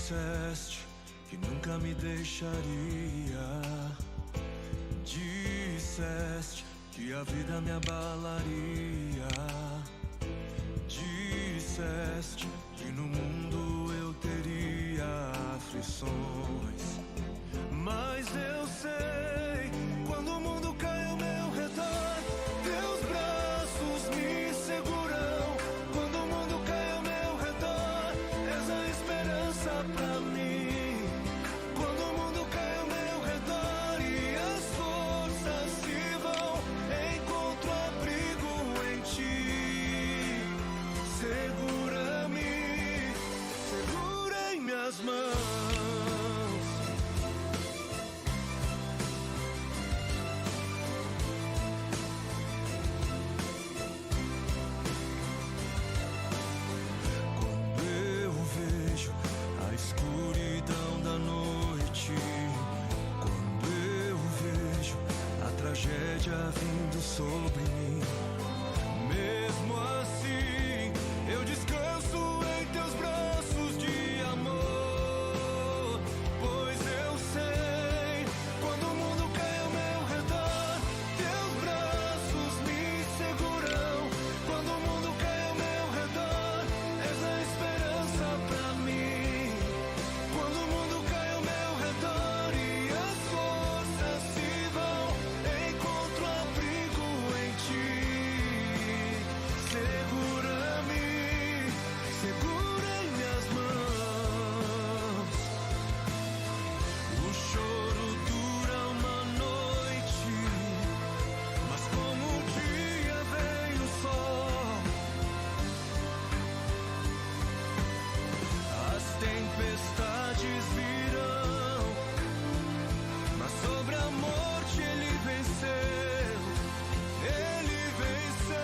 Disseste que nunca me deixaria. Disseste que a vida me abalaria. Disseste que no mundo eu teria aflições. Mas eu sei, quando o mundo cai ao meu redor, teus braços me seguram. Quando o mundo cai ao meu redor, és a esperança pra mim. Quando o mundo cai ao meu redor e as forças se vão, encontro abrigo em ti. Segura-me, segura em minhas mãos. Escuridão da noite, quando eu vejo a tragédia vindo sobre mim, mesmo assim eu descanso em teus braços de amor, pois eu sei, quando o mundo cai ao meu redor, teus braços me seguram. Quando o mundo cai ao meu redor, és a esperança pra mim. Quando o mundo cai ao meu redor e as forças se vão, encontro abrigo em ti. Segura-me, segura em minhas mãos. O choro dura uma noite, mas como o dia vem o sol. As tempestades virão, mas sobre a morte ele venceu. Ele venceu.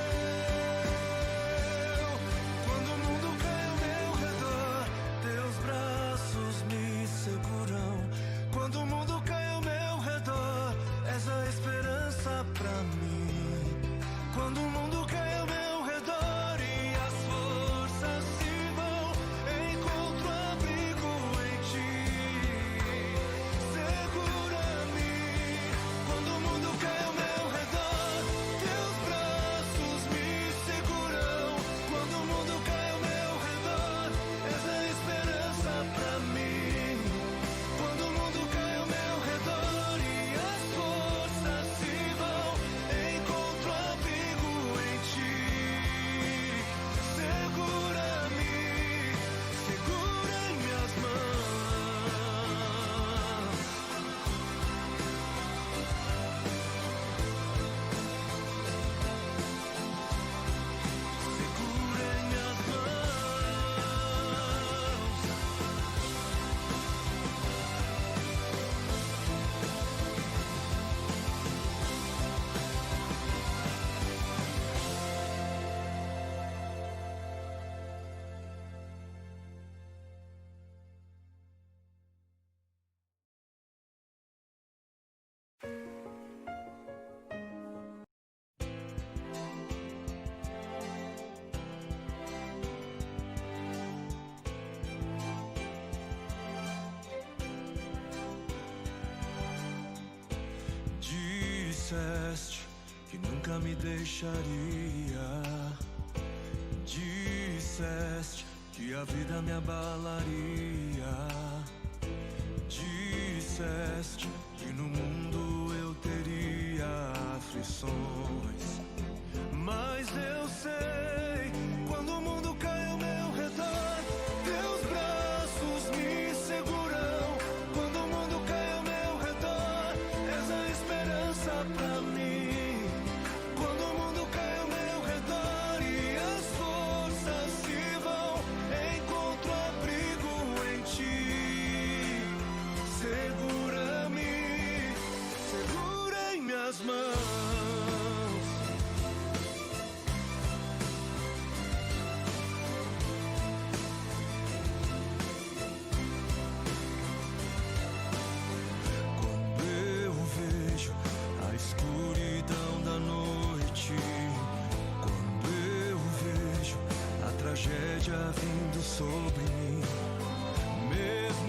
Quando o mundo cai ao meu redor, teus braços me seguram. Quando o mundo cai ao meu redor, és a esperança pra mim. Quando o mundo cai ao meu redor e as forças se vão, encontro abrigo em ti. Segura-me. Quando o mundo cai ao meu redor, teus braços me seguram. Quando o mundo cai ao meu redor, és a esperança pra mim. Quando o mundo cai ao meu redor e as forças se vão, encontro abrigo em ti. Segura-me, segura em minhas mãos. Segura em minhas mãos. Disseste que nunca me deixaria. Disseste que a vida me abalaria. Disseste que no mundo eu teria aflições. Mas eu sei, quando o mundo cai ao meu redor, teus braços me seguram. Quando o mundo cai ao meu redor, és a esperança pra mim. Quando o mundo cai ao meu redor e as forças se vão, encontro abrigo em ti. Segura-me, segura em minhas mãos. Quando eu vejo a escuridão da noite, quando eu vejo a tragédia vindo sobre mim, mesmo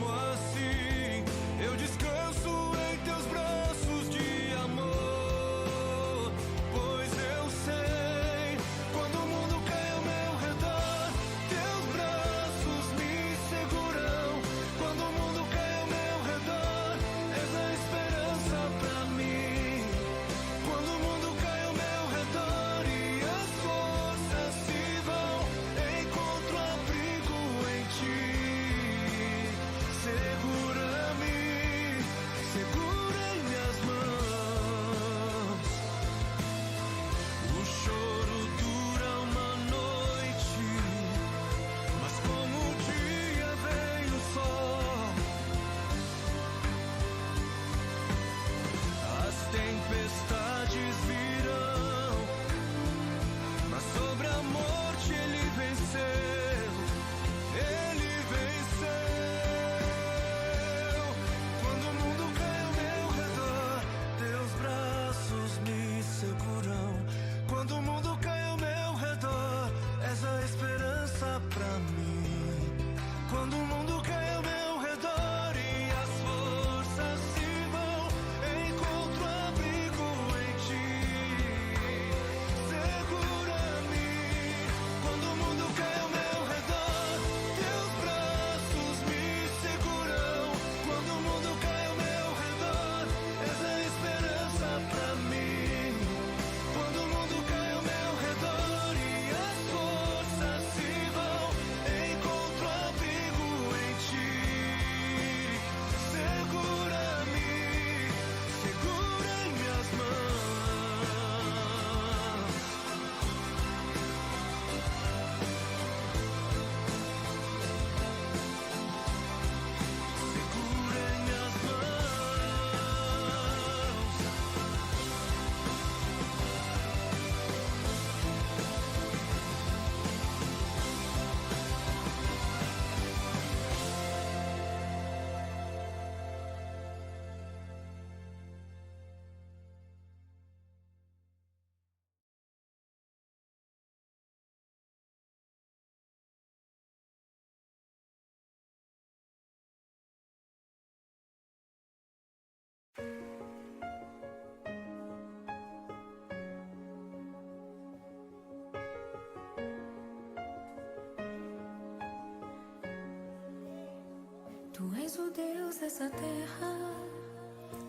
Tu és o Deus dessa terra,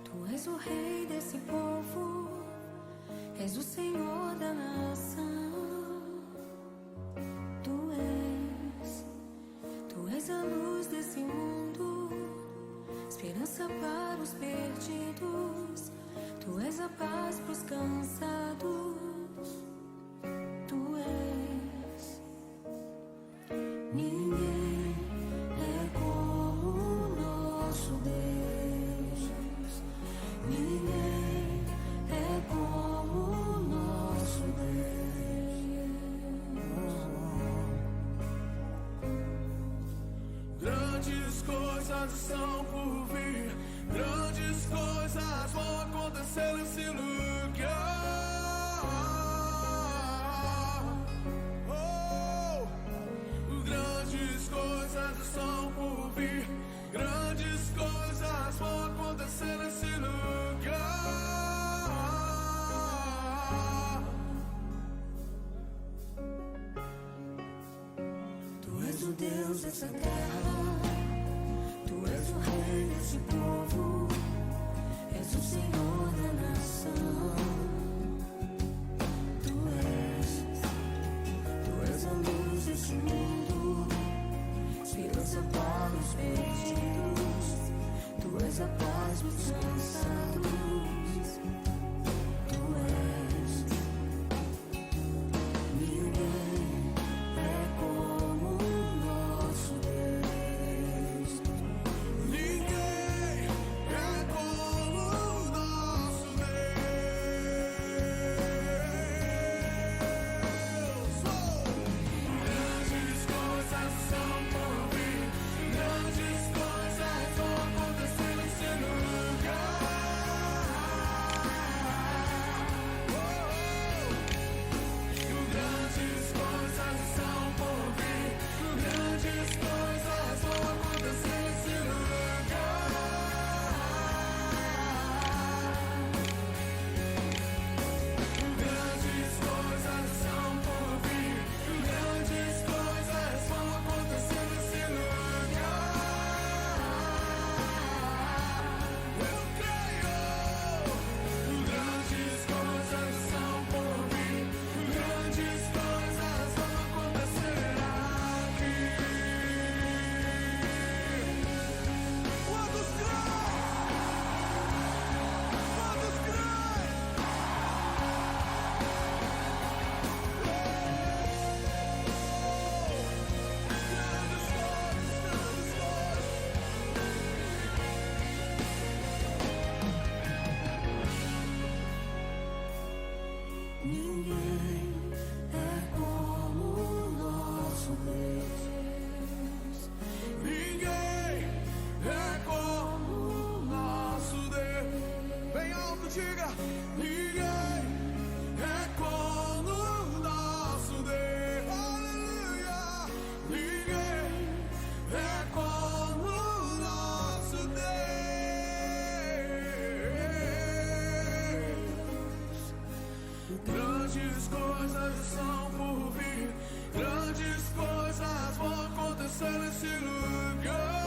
Tu és o Rei desse povo, és o Senhor da nação. Tu és a luz desse mundo, esperança para os perdidos. Tu és a paz pros cansados. Tu és. Ninguém é como o nosso Deus. Ninguém é como o nosso Deus. Grandes coisas estão por vir, grandes coisas vão acontecer nesse lugar. Oh, grandes coisas estão por vir, grandes coisas vão acontecer nesse lugar. Tu és o Deus dessa terra, Tu és o Rei desse povo, és o Senhor da nação. Tu és a luz desse mundo, esperança para os perdidos. Tu és a paz dos cansados. Tu és. Ninguém é como o nosso Deus. Ninguém é como o nosso Deus. Oh! Grandes coisas são por vir, grandes coisas vão acontecer nesse lugar. Oh! Grandes coisas são por vir, grandes coisas vão acontecer nesse lugar. Grandes coisas são por vir, grandes coisas vão acontecer nesse lugar. Eu creio. Grandes coisas são por vir, grandes coisas vão acontecer aqui. Quantos creem? Quantos creem? Grandes coisas, grandes coisas. Ninguém é como o nosso Deus. Ninguém é como o nosso Deus. Bem alto, diga. Ninguém é como o nosso Deus. Aleluia. Ninguém é como o nosso Deus. Grandes coisas são por vir, grandes coisas vão acontecer nesse lugar.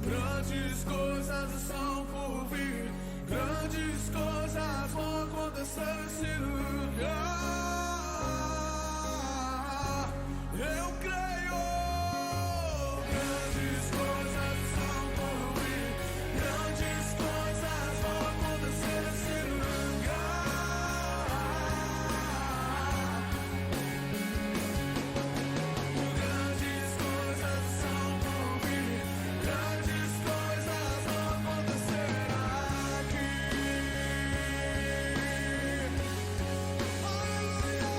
Grandes coisas são por vir, grandes coisas vão acontecer nesse lugar. Eu creio. Grandes coisas são por vir, grandes coisas vão acontecer nesse lugar. Grandes coisas são por vir, grandes coisas vão acontecer aqui. Aleluia!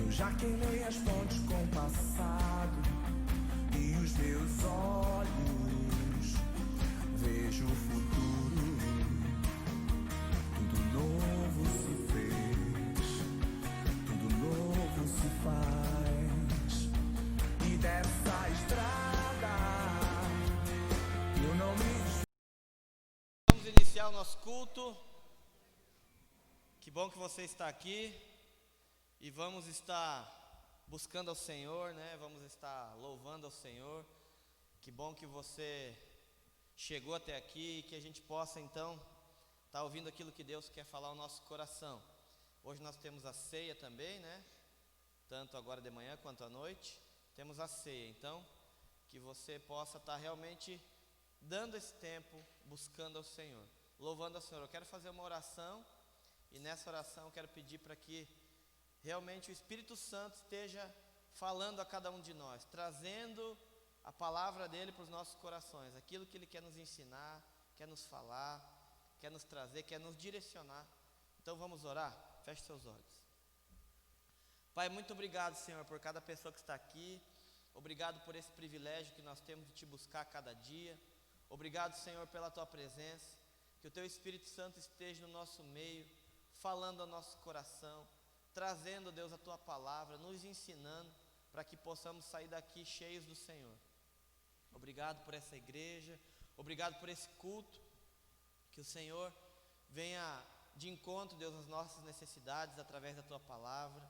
Já queimei as fontes com o passado e os meus olhos vejo o futuro. Tudo novo se fez, tudo novo se faz. E dessa estrada eu não me... Vamos iniciar o nosso culto. Que bom que você está aqui. E vamos estar buscando ao Senhor, né? Vamos estar louvando ao Senhor. Que bom que você chegou até aqui e que a gente possa então estar ouvindo aquilo que Deus quer falar ao nosso coração. Hoje nós temos a ceia também, né? Tanto agora de manhã quanto à noite. Temos a ceia, então que você possa estar realmente dando esse tempo buscando ao Senhor, louvando ao Senhor. Eu quero fazer uma oração e nessa oração eu quero pedir para que realmente o Espírito Santo esteja falando a cada um de nós, trazendo a palavra dele para os nossos corações, aquilo que ele quer nos ensinar, quer nos falar, quer nos trazer, quer nos direcionar. Então vamos orar? Feche seus olhos. Pai, muito obrigado, Senhor, por cada pessoa que está aqui. Obrigado por esse privilégio que nós temos de te buscar a cada dia. Obrigado, Senhor, pela tua presença. Que o teu Espírito Santo esteja no nosso meio, falando ao nosso coração, trazendo, Deus, a tua palavra, nos ensinando, para que possamos sair daqui cheios do Senhor. Obrigado por essa igreja, obrigado por esse culto, que o Senhor venha de encontro, Deus, às nossas necessidades, através da tua palavra,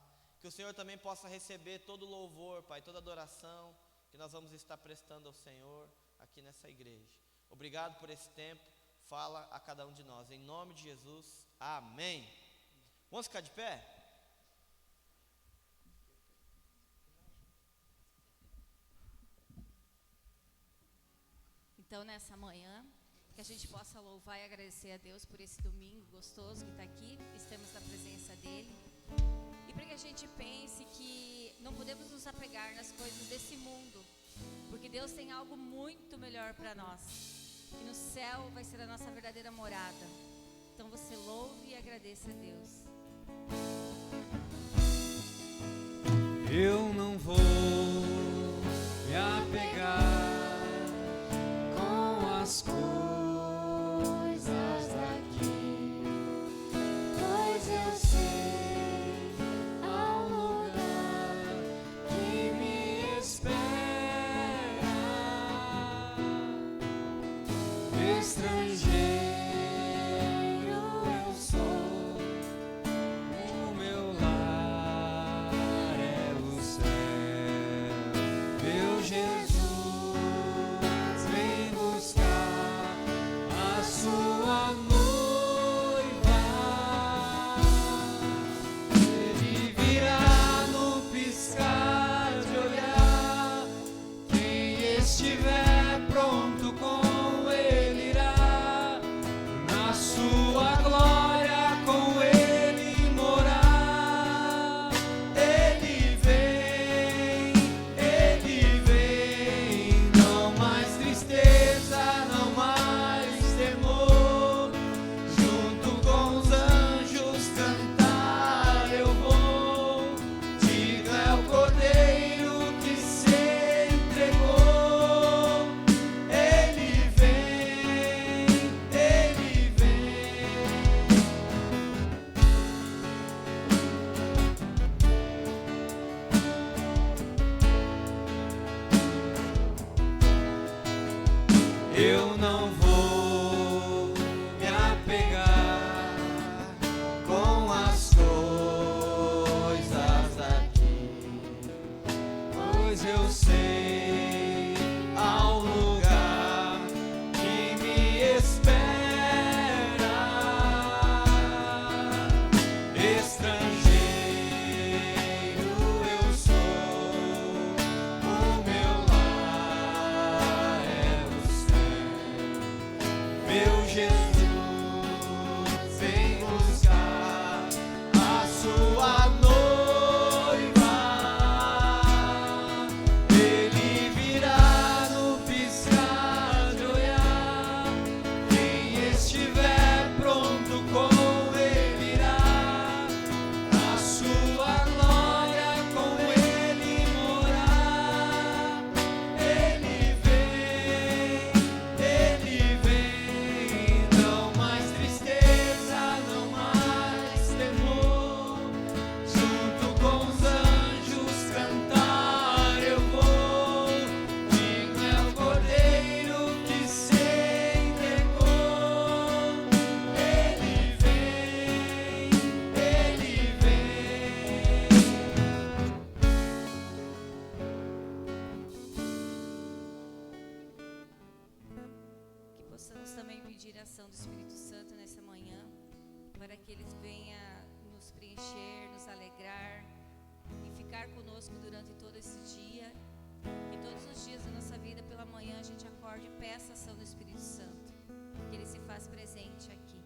que o Senhor também possa receber todo o louvor, Pai, toda a adoração, que nós vamos estar prestando ao Senhor, aqui nessa igreja. Obrigado por esse tempo, fala a cada um de nós, em nome de Jesus, amém. Vamos ficar de pé? Então, nessa manhã, que a gente possa louvar e agradecer a Deus por esse domingo gostoso que está aqui, estamos na presença dEle. E para que a gente pense que não podemos nos apegar nas coisas desse mundo, porque Deus tem algo muito melhor para nós, que no céu vai ser a nossa verdadeira morada. Então você louve e agradeça a Deus. Eu não vou me apegar as coisas daqui, pois eu sei há um lugar que me espera. Estrangeiro eu sou, o meu lar é o céu. Meu Jesus sua noiva, ele virá no piscar de olhar. Quem estiver pronto com ele irá, na sua glória com ele morar. Ele vem, não mais tristeza, não mais temor, junto com os anjos cantar eu vou. Diga é o Cordeiro que se entregou. Ele vem, ele vem. Eu não vou me apegar com as coisas daqui, pois eu sei há um lugar que me espera. Estrangeiro eu sou, o meu lar é o céu. Possamos também pedir a ação do Espírito Santo nessa manhã, para que Ele venha nos preencher, nos alegrar e ficar conosco durante todo esse dia. Que todos os dias da nossa vida, pela manhã, a gente acorde e peça a ação do Espírito Santo, que Ele se faz presente aqui.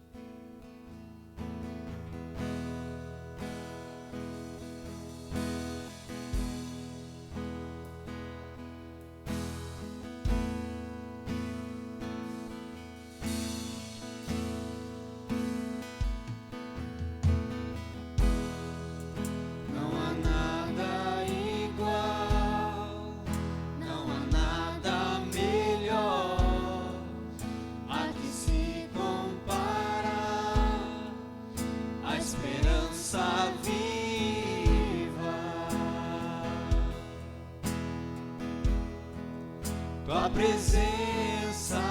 Tua presença,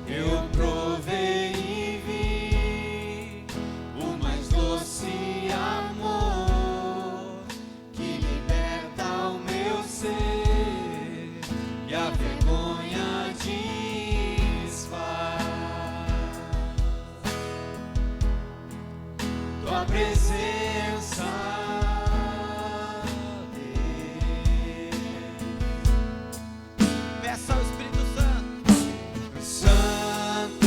eu provei e vi o mais doce amor que liberta o meu ser e a vergonha desfaz. Tua presença, Peça ao Espírito Santo. Santo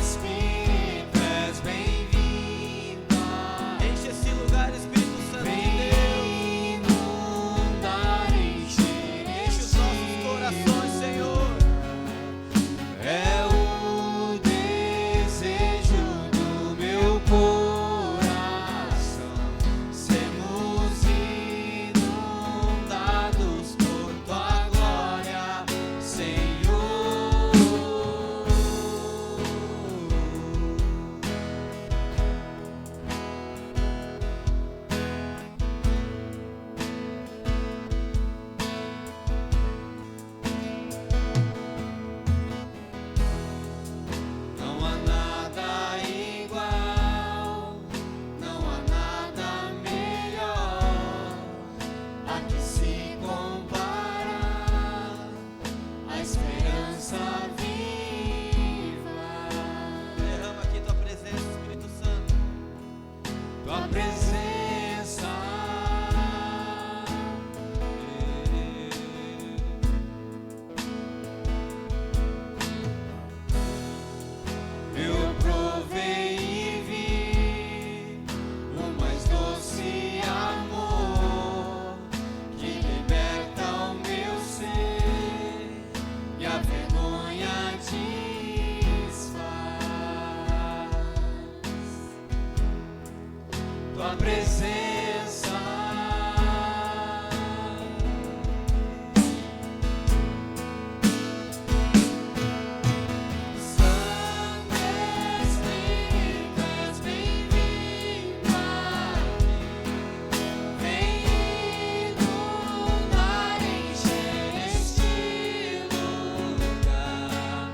Espírito, és bem-vindo. Enche esse lugar, Espírito Santo de Deus. Vem inundar, encher Enche os nossos corações, Senhor. É o desejo do meu coração, sermos inundados por tua glória, Senhor. Não há nada igual, não há nada melhor, a que se compara a esperança viva. Derrama aqui tua presença, Espírito Santo. Tua presença, eu provei e vi o mais doce amor que liberta o meu ser e a vergonha desfaz. Tua presença, Santo Espírito, és bem-vindo aqui. Vem inundar, encher este lugar.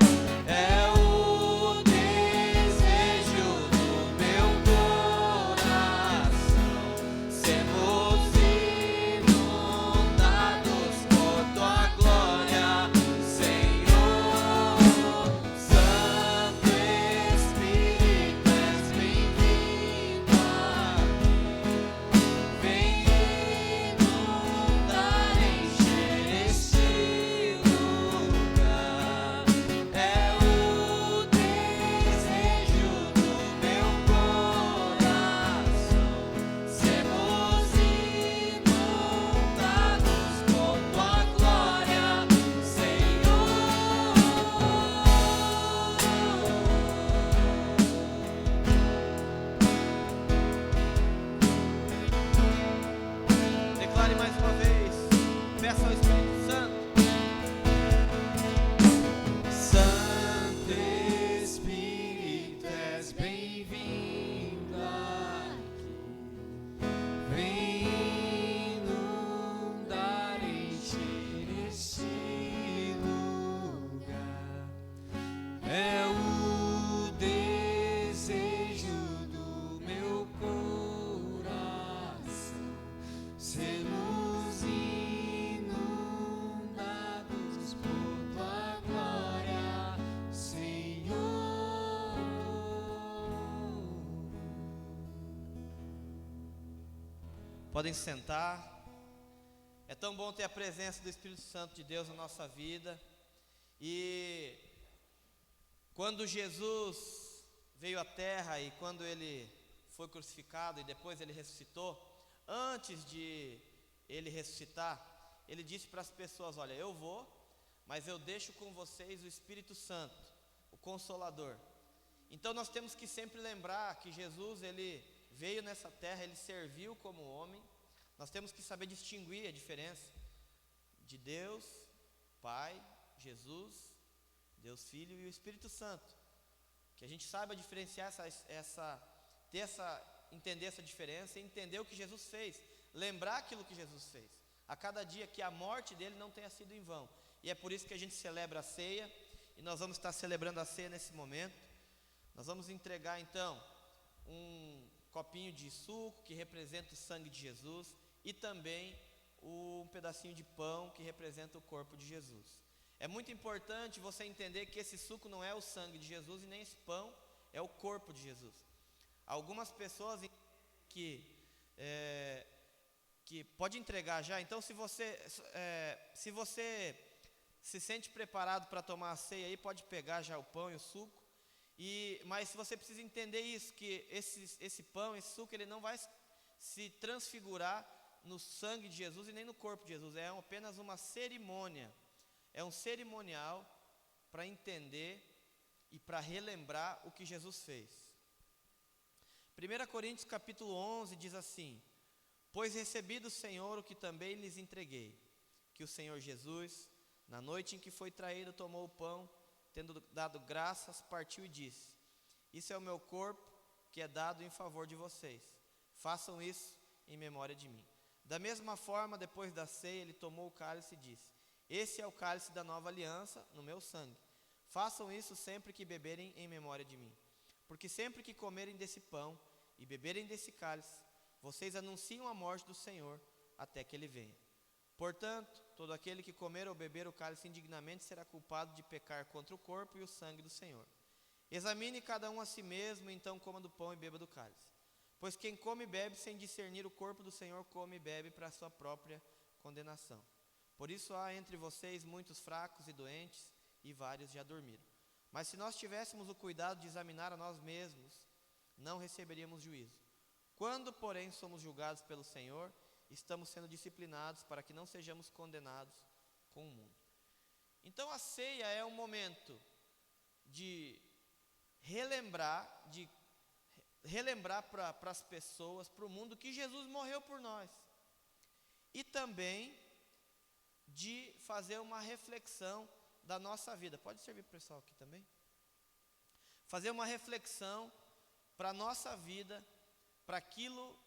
É o desejo do meu coração, Podem sentar. É tão bom ter a presença do Espírito Santo de Deus na nossa vida. E quando Jesus veio à terra e quando ele foi crucificado e depois ele ressuscitou, antes de ele ressuscitar, ele disse para as pessoas: olha, eu vou, mas eu deixo com vocês o Espírito Santo, o Consolador. Então nós temos que sempre lembrar que Jesus, ele veio nessa terra, ele serviu como homem. Nós temos que saber distinguir a diferença de Deus, Pai, Jesus, Deus Filho e o Espírito Santo. Que a gente saiba diferenciar entender essa diferença e entender o que Jesus fez. Lembrar aquilo que Jesus fez. A cada dia que a morte dele não tenha sido em vão. E é por isso que a gente celebra a ceia. E nós vamos estar celebrando a ceia nesse momento. Nós vamos entregar então um copinho de suco que representa o sangue de Jesus e também um pedacinho de pão que representa o corpo de Jesus. É muito importante você entender que esse suco não é o sangue de Jesus e nem esse pão é o corpo de Jesus. Algumas pessoas que pode entregar já. Então, se você se sente preparado para tomar a ceia, aí pode pegar já o pão e o suco. Mas você precisa entender isso, que esse pão, esse suco, ele não vai se transfigurar no sangue de Jesus e nem no corpo de Jesus. É apenas uma cerimônia. É um cerimonial para entender e para relembrar o que Jesus fez. 1 Coríntios capítulo 11 diz assim: pois recebi do Senhor o que também lhes entreguei, que o Senhor Jesus, na noite em que foi traído, tomou o pão, tendo dado graças, partiu e disse: isso é o meu corpo que é dado em favor de vocês. Façam isso em memória de mim. Da mesma forma, depois da ceia, ele tomou o cálice e disse: esse é o cálice da nova aliança no meu sangue. Façam isso sempre que beberem em memória de mim. Porque sempre que comerem desse pão e beberem desse cálice, vocês anunciam a morte do Senhor até que ele venha. Portanto, todo aquele que comer ou beber o cálice indignamente será culpado de pecar contra o corpo e o sangue do Senhor. Examine cada um a si mesmo, então coma do pão e beba do cálice. Pois quem come e bebe sem discernir o corpo do Senhor, come e bebe para a sua própria condenação. Por isso há entre vocês muitos fracos e doentes, e vários já dormiram. Mas se nós tivéssemos o cuidado de examinar a nós mesmos, não receberíamos juízo. Quando, porém, somos julgados pelo Senhor, estamos sendo disciplinados para que não sejamos condenados com o mundo. Então a ceia é um momento de relembrar para as pessoas, para o mundo, que Jesus morreu por nós. E também de fazer uma reflexão da nossa vida. Pode servir para o pessoal aqui também? Fazer uma reflexão para a nossa vida, para aquilo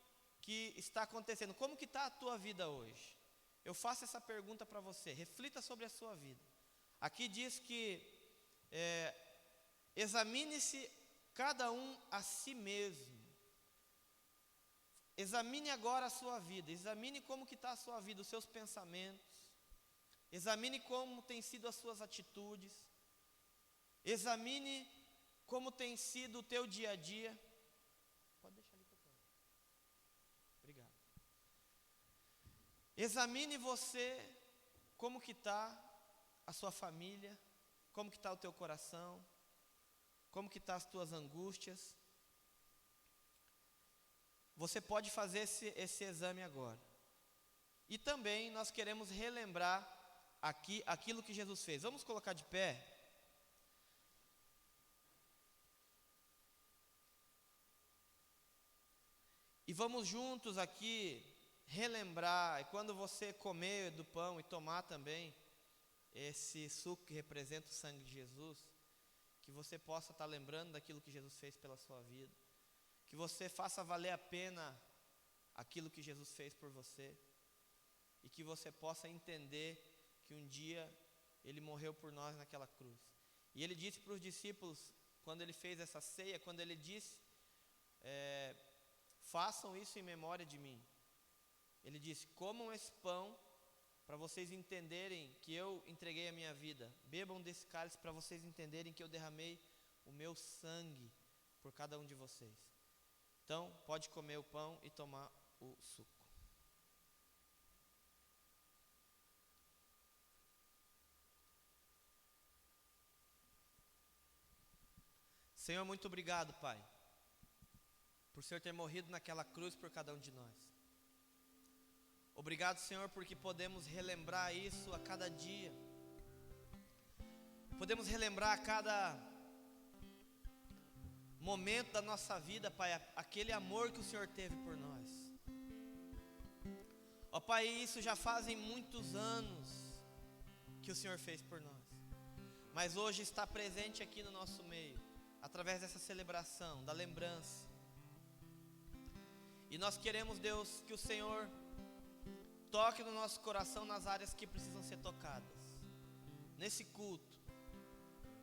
que está acontecendo. Como que está a tua vida hoje? Eu faço essa pergunta para você. Reflita sobre a sua vida. Aqui diz que examine-se cada um a si mesmo. Examine agora a sua vida. Examine como que está a sua vida, os seus pensamentos. Examine como tem sido as suas atitudes. Examine como tem sido o teu dia a dia. Pode deixar ali que eu tomo. Obrigado. Examine você, como que está a sua família, como que está o teu coração, como que está as tuas angústias. Você pode fazer esse exame agora. E também nós queremos relembrar aqui aquilo que Jesus fez. Vamos colocar de pé. E vamos juntos aqui relembrar, e quando você comer do pão e tomar também esse suco que representa o sangue de Jesus, que você possa estar lembrando daquilo que Jesus fez pela sua vida, que você faça valer a pena aquilo que Jesus fez por você, e que você possa entender que um dia Ele morreu por nós naquela cruz. E Ele disse para os discípulos, quando Ele fez essa ceia, quando Ele disse, façam isso em memória de mim. Ele disse, comam esse pão para vocês entenderem que eu entreguei a minha vida. Bebam desse cálice para vocês entenderem que eu derramei o meu sangue por cada um de vocês. Então, pode comer o pão e tomar o suco. Senhor, muito obrigado, Pai, por Senhor ter morrido naquela cruz por cada um de nós. Obrigado, Senhor, porque podemos relembrar isso a cada dia. Podemos relembrar a cada momento da nossa vida, Pai, aquele amor que o Senhor teve por nós. Ó Pai, isso já fazem muitos anos que o Senhor fez por nós, mas hoje está presente aqui no nosso meio, através dessa celebração, da lembrança. E nós queremos, Deus, que o Senhor toque no nosso coração nas áreas que precisam ser tocadas. Nesse culto,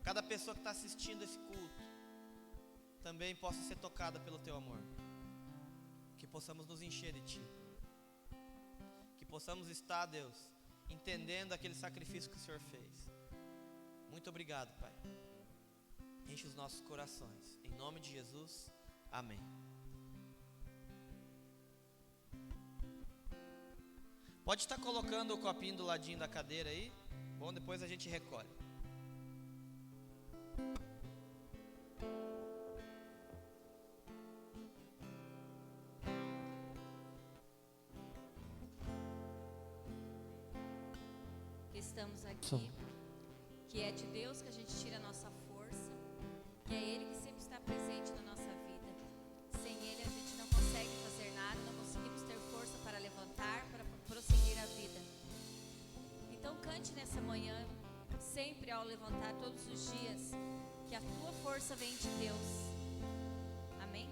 cada pessoa que está assistindo esse culto também possa ser tocada pelo Teu amor. Que possamos nos encher de Ti. Que possamos estar, Deus, entendendo aquele sacrifício que o Senhor fez. Muito obrigado, Pai. Enche os nossos corações. Em nome de Jesus, amém. Pode estar colocando o copinho do ladinho da cadeira aí. Bom, depois a gente recolhe. Estamos aqui, que é de Deus que a gente tira a nossa força, que é Ele que sempre está presente na nossa vida. Sem Ele a gente não consegue fazer nada, não conseguimos ter força para levantar, para prosseguir a vida. Então cante nessa manhã, sempre ao levantar, todos os dias, que a tua força vem de Deus. Amém?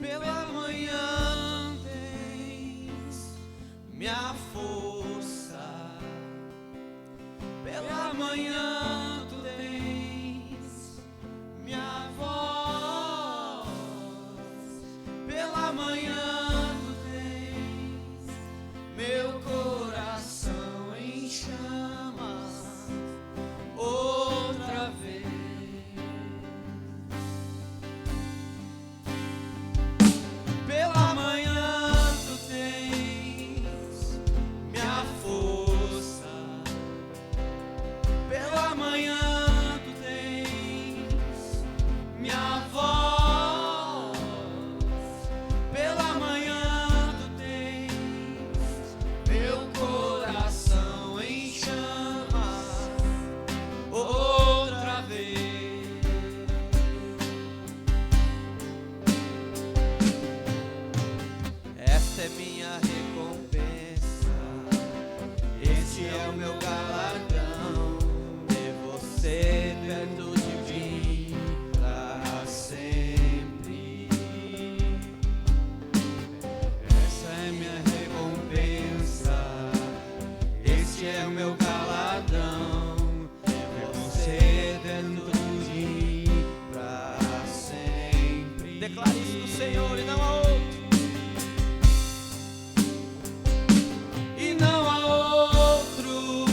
Pela manhã tens minha força, pela manhã tu tens minha voz, pela manhã tu tens meu coração em chamas outra vez. Pela manhã tu tens minha força, pela manhã tu tens minha voz, pela manhã tu tens meu coração em chamas outra vez. Esta é minha recompensa, esse é o meu galardão, ter você perto de mim pra sempre. Essa é minha recompensa, esse é o meu galardão, ter você dentro de mim pra sempre. Declare isso do Senhor e não a outro. E não há outro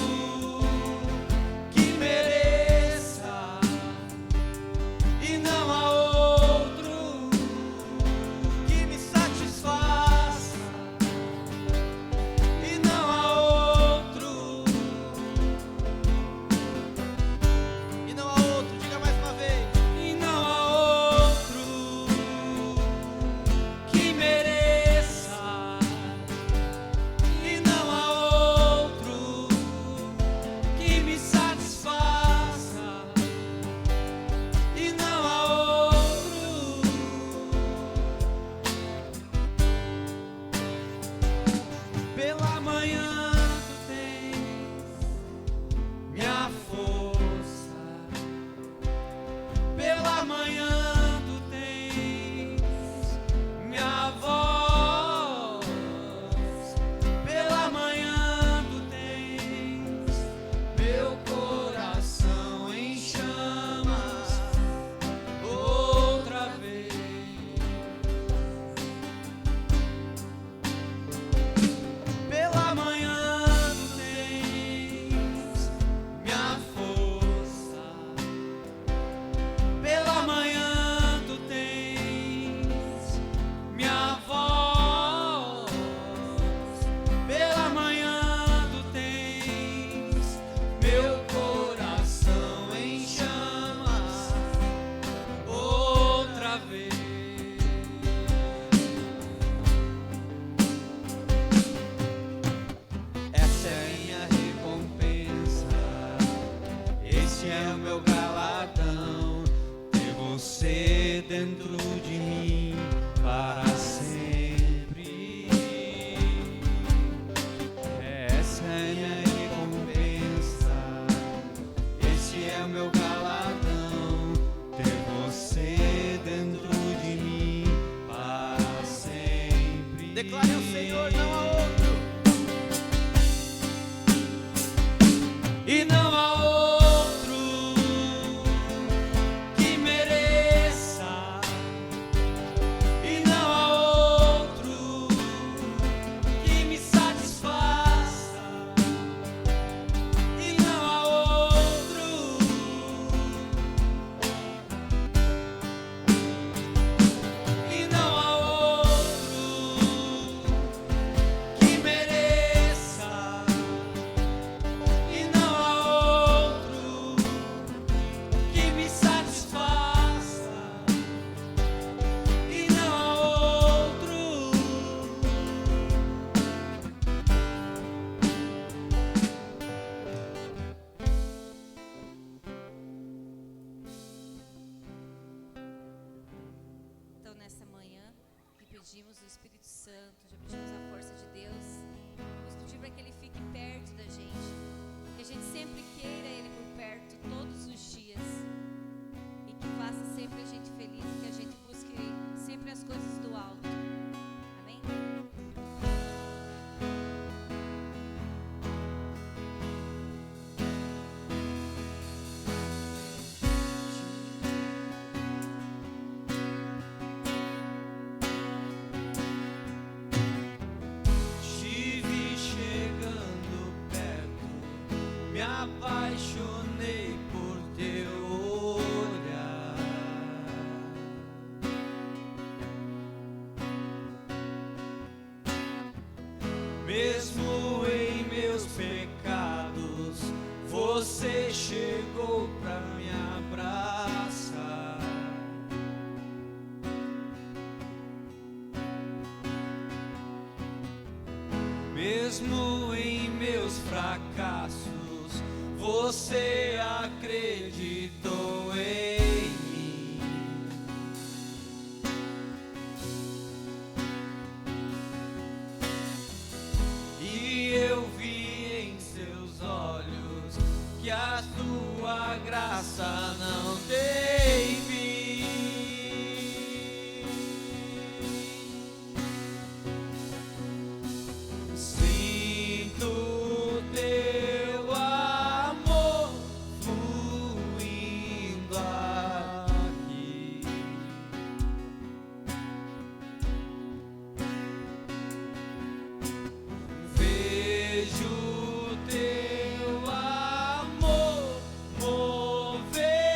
dentro de mim para sempre. Essa é minha recompensa, esse é o meu galardão, ter você dentro de mim para sempre. Declare ao Senhor, não há outro. E não há outro que mereça, e não há outro que me satisfaça, e não há outro, e não há outro que mereça. E não há outro que me satisfaça, e não há outro. Então, nessa manhã, lhe pedimos o Espírito Santo, já pedimos a força de Deus, vamos pedir para que Ele fique perto da gente, que a gente sempre queira Ele por perto todos os dias, e que faça sempre a gente feliz, que a gente busque sempre as coisas do alto. Amém? Te vi chegando perto, me apaixonei por teu olhar. Mesmo em meus pecados, você chegou pra me abraçar. Mesmo em meus fracassos, você acreditou em mim. E eu vi em seus olhos que a tua graça não tem fim. Sinto teu amor fluindo aqui. Vejo teu amor mover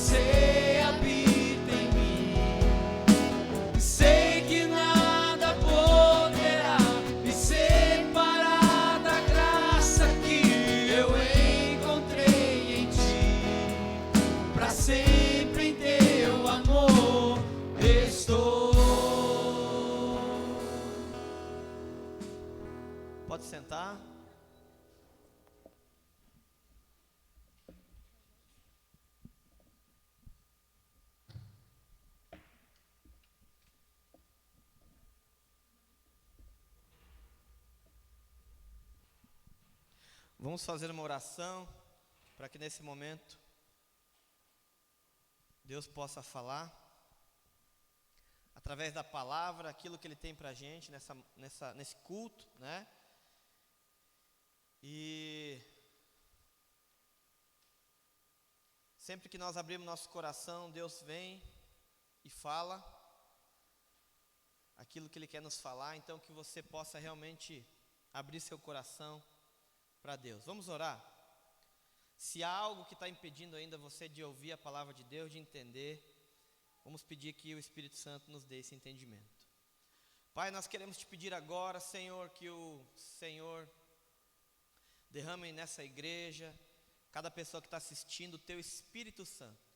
você habita em mim. E sei que nada poderá me separar da graça que eu encontrei em ti. Pra sempre em teu amor estou. Pode sentar. Vamos fazer uma oração para que nesse momento Deus possa falar através da palavra aquilo que Ele tem para a gente nesse culto, né? E sempre que nós abrimos nosso coração, Deus vem e fala aquilo que Ele quer nos falar. Então que você possa realmente abrir seu coração para Deus. Vamos orar? Se há algo que está impedindo ainda você de ouvir a palavra de Deus, de entender, vamos pedir que o Espírito Santo nos dê esse entendimento. Pai, nós queremos te pedir agora, Senhor, que o Senhor derrame nessa igreja, cada pessoa que está assistindo, o teu Espírito Santo,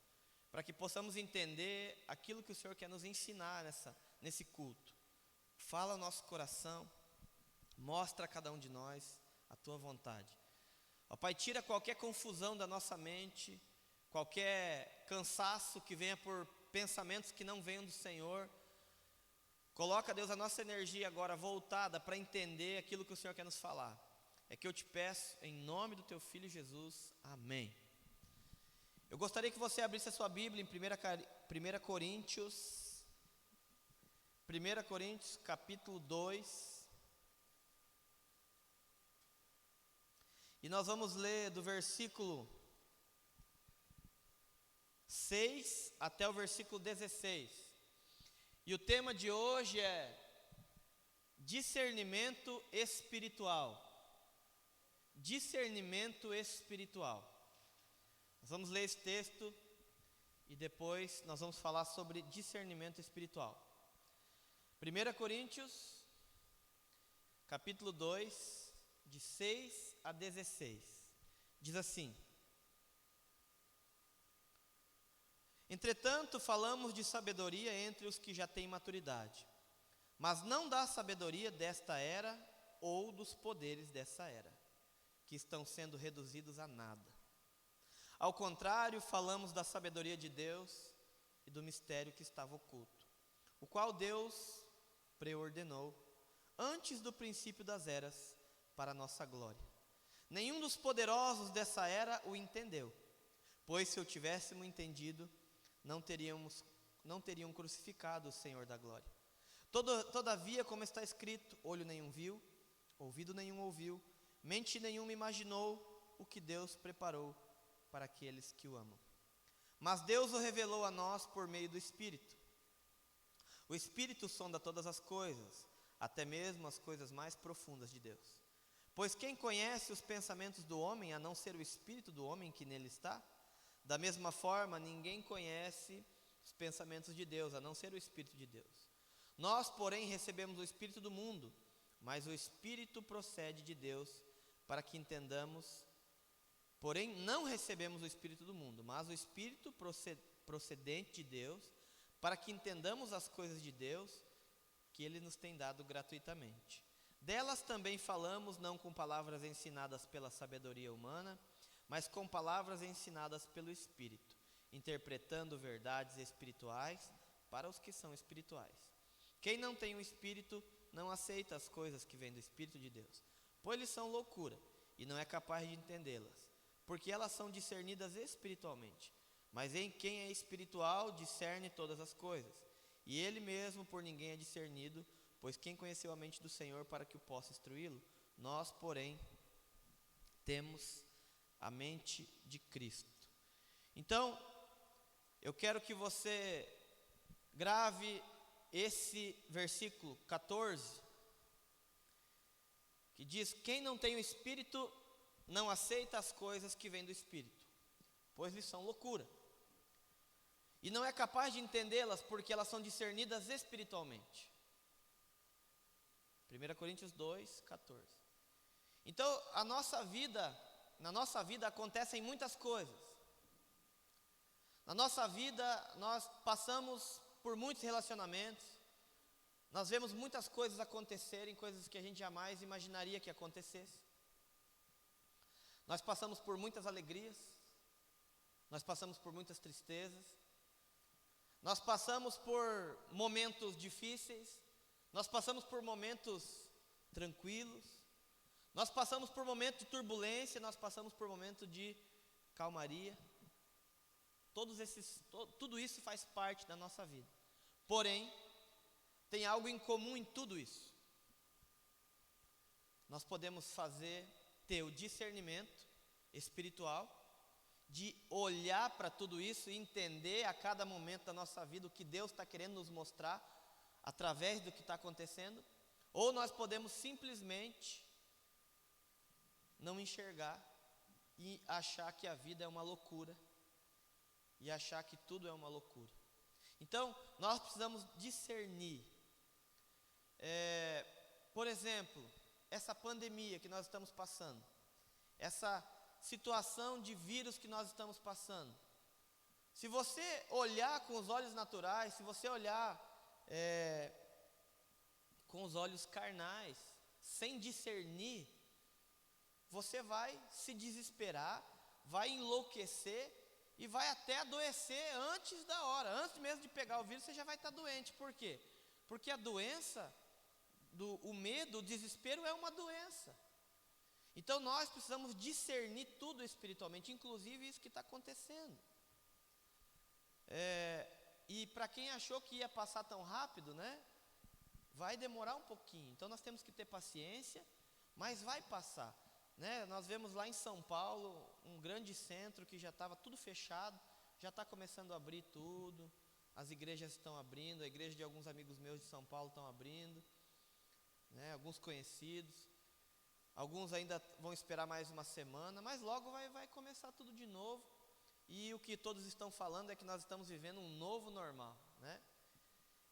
para que possamos entender aquilo que o Senhor quer nos ensinar nesse culto. Fala ao nosso coração, mostra a cada um de nós a tua vontade. Ó Pai, tira qualquer confusão da nossa mente, qualquer cansaço que venha por pensamentos que não venham do Senhor. Coloca, Deus, a nossa energia agora voltada para entender aquilo que o Senhor quer nos falar. É que eu te peço em nome do teu Filho Jesus, amém. Eu gostaria que você abrisse a sua Bíblia em 1 Coríntios capítulo 2. E nós vamos ler do versículo 6 até o versículo 16. E o tema de hoje é discernimento espiritual. Discernimento espiritual. Nós vamos ler esse texto e depois nós vamos falar sobre discernimento espiritual. 1 Coríntios, capítulo 2, de 6 a 16. Diz assim: entretanto, falamos de sabedoria entre os que já têm maturidade, mas não da sabedoria desta era ou dos poderes dessa era, que estão sendo reduzidos a nada. Ao contrário, falamos da sabedoria de Deus e do mistério que estava oculto, o qual Deus preordenou antes do princípio das eras para a nossa glória. Nenhum dos poderosos dessa era o entendeu, pois se o tivéssemos entendido, não teriam crucificado o Senhor da glória. Todavia, como está escrito, olho nenhum viu, ouvido nenhum ouviu, mente nenhuma imaginou o que Deus preparou para aqueles que o amam. Mas Deus o revelou a nós por meio do Espírito. O Espírito sonda todas as coisas, até mesmo as coisas mais profundas de Deus. Pois quem conhece os pensamentos do homem, a não ser o Espírito do homem que nele está? Da mesma forma, ninguém conhece os pensamentos de Deus, a não ser o Espírito de Deus. Nós, porém, recebemos o Espírito do mundo, mas o Espírito procede de Deus, para que entendamos. Porém, não recebemos o Espírito do mundo, mas o Espírito procedente de Deus, para que entendamos as coisas de Deus, que Ele nos tem dado gratuitamente. Delas também falamos, não com palavras ensinadas pela sabedoria humana, mas com palavras ensinadas pelo Espírito, interpretando verdades espirituais para os que são espirituais. Quem não tem o Espírito não aceita as coisas que vêm do Espírito de Deus, pois eles são loucura e não é capaz de entendê-las, porque elas são discernidas espiritualmente. Mas em quem é espiritual discerne todas as coisas, e ele mesmo por ninguém é discernido, pois quem conheceu a mente do Senhor para que o possa instruí-lo? Nós, porém, temos a mente de Cristo. Então, eu quero que você grave esse versículo 14, que diz: quem não tem o Espírito não aceita as coisas que vêm do Espírito, pois lhes são loucura. e não é capaz de entendê-las porque elas são discernidas espiritualmente. 1 Coríntios 2, 14. Então, na nossa vida acontecem muitas coisas. Na nossa vida, nós passamos por muitos relacionamentos, nós vemos muitas coisas acontecerem, coisas que a gente jamais imaginaria que acontecesse. Nós passamos por muitas alegrias, nós passamos por muitas tristezas, nós passamos por momentos difíceis, nós passamos por momentos tranquilos, nós passamos por momentos de turbulência, nós passamos por momentos de calmaria. Tudo isso faz parte da nossa vida. Porém, tem algo em comum em tudo isso. Nós podemos ter o discernimento espiritual de olhar para tudo isso e entender a cada momento da nossa vida o que Deus está querendo nos mostrar através do que está acontecendo, ou nós podemos simplesmente não enxergar e achar que a vida é uma loucura e achar que tudo é uma loucura. Então, nós precisamos discernir. Por exemplo, essa pandemia que nós estamos passando, essa situação de vírus que nós estamos passando. Se você olhar com os olhos naturais, se você olhar com os olhos carnais, sem discernir, você vai se desesperar, vai enlouquecer e vai até adoecer antes da hora. Antes mesmo de pegar o vírus, você já vai estar doente. Por quê? Porque a doença, o medo, o desespero é uma doença. Então nós precisamos discernir tudo espiritualmente, inclusive isso que está acontecendo. E para quem achou que ia passar tão rápido, né? Vai demorar um pouquinho. Então nós temos que ter paciência, mas vai passar. Né? Nós vemos lá em São Paulo um grande centro que já estava tudo fechado, já está começando a abrir tudo. As igrejas estão abrindo, a igreja de alguns amigos meus de São Paulo estão abrindo, né? Alguns conhecidos. Alguns ainda vão esperar mais uma semana, mas logo vai começar tudo de novo. E o que todos estão falando é que nós estamos vivendo um novo normal, né?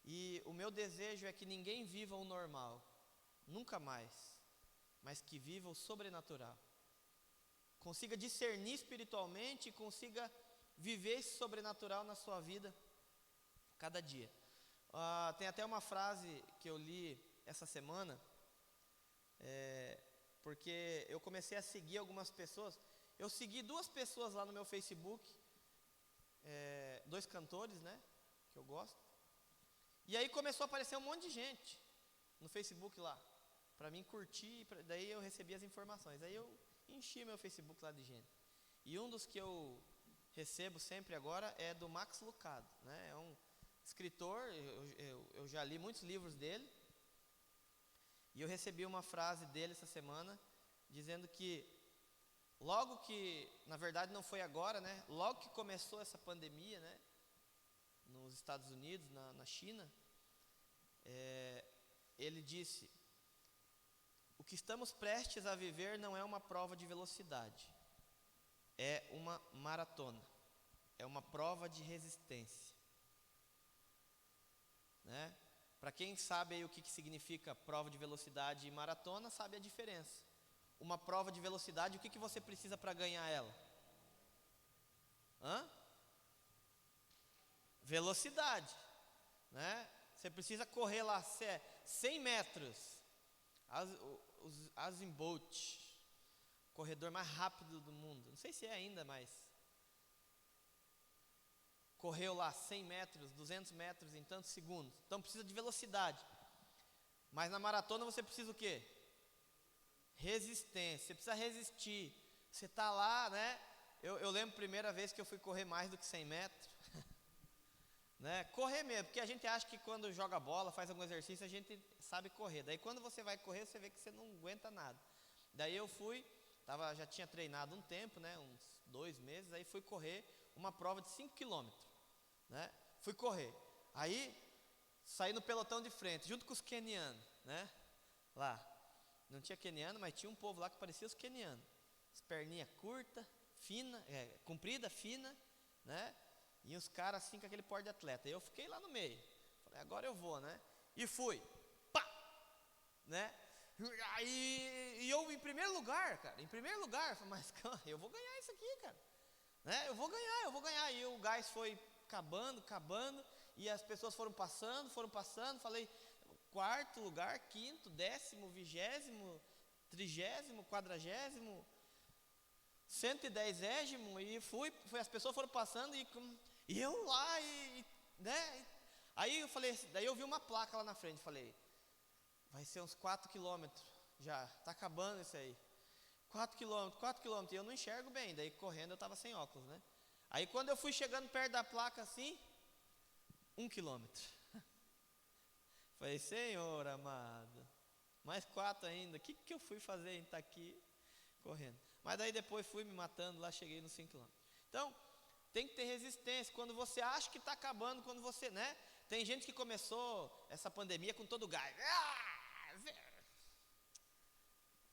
E o meu desejo é que ninguém viva o normal, nunca mais, mas que viva o sobrenatural. Consiga discernir espiritualmente e consiga viver esse sobrenatural na sua vida, cada dia. Tem até uma frase que eu li essa semana, porque eu comecei a seguir algumas pessoas. Eu segui 2 pessoas lá no meu Facebook, 2 cantores, né, que eu gosto. E aí começou a aparecer um monte de gente no Facebook lá, para mim curtir, daí eu recebi as informações. Aí eu enchi meu Facebook lá de gente. E um dos que eu recebo sempre agora é do Max Lucado, né, é um escritor, eu já li muitos livros dele. E eu recebi uma frase dele essa semana, dizendo que logo que, na verdade não foi agora, né? Logo que começou essa pandemia, né? Nos Estados Unidos, na China, ele disse: o que estamos prestes a viver não é uma prova de velocidade, é uma maratona, é uma prova de resistência, né? Para quem sabe aí o que significa prova de velocidade e maratona, sabe a diferença. Uma prova de velocidade, o que você precisa para ganhar ela? Velocidade, né? Você precisa correr lá 100 metros, Usain Bolt, corredor mais rápido do mundo, não sei se é ainda, mas correu lá 100 metros, 200 metros em tantos segundos. Então precisa de velocidade. Mas na maratona você precisa o quê? Resistência. Você precisa resistir. Você está lá, né? Eu lembro a primeira vez que eu fui correr mais do que 100 metros. Né? Correr mesmo, porque a gente acha que quando joga bola, faz algum exercício, a gente sabe correr. Daí quando você vai correr, você vê que você não aguenta nada. Daí eu fui, já tinha treinado um tempo, né? Uns 2 meses, aí fui correr uma prova de 5 quilômetros. Né? Fui correr, aí saí no pelotão de frente, junto com os quenianos, né? Lá, não tinha queniano, mas tinha um povo lá que parecia os quenianos, as perninhas curtas, comprida, fina, né? E os caras assim com aquele porte de atleta. Eu fiquei lá no meio. Falei, agora eu vou, né? E fui. Pá! Né? Aí, e eu em primeiro lugar, cara. Em primeiro lugar. Falei, mas eu vou ganhar isso aqui, cara. Né? Eu vou ganhar. E o gás foi acabando. E as pessoas foram passando. Falei, quarto lugar, quinto, 10º, 20º, 30º, 40º, 110º. E as pessoas foram passando e eu lá, né? Aí eu falei, daí eu vi uma placa lá na frente, falei, vai ser uns 4 quilômetros já, tá acabando isso aí. 4 quilômetros, e eu não enxergo bem, daí correndo eu estava sem óculos, né? Aí quando eu fui chegando perto da placa assim, 1 quilômetro. Falei, Senhor amado, mais 4 ainda, o que eu fui fazer em estar aqui correndo? Mas daí depois fui me matando, lá cheguei nos 5 quilômetros. Então, tem que ter resistência, quando você acha que está acabando, quando você, né? Tem gente que começou essa pandemia com todo o gás.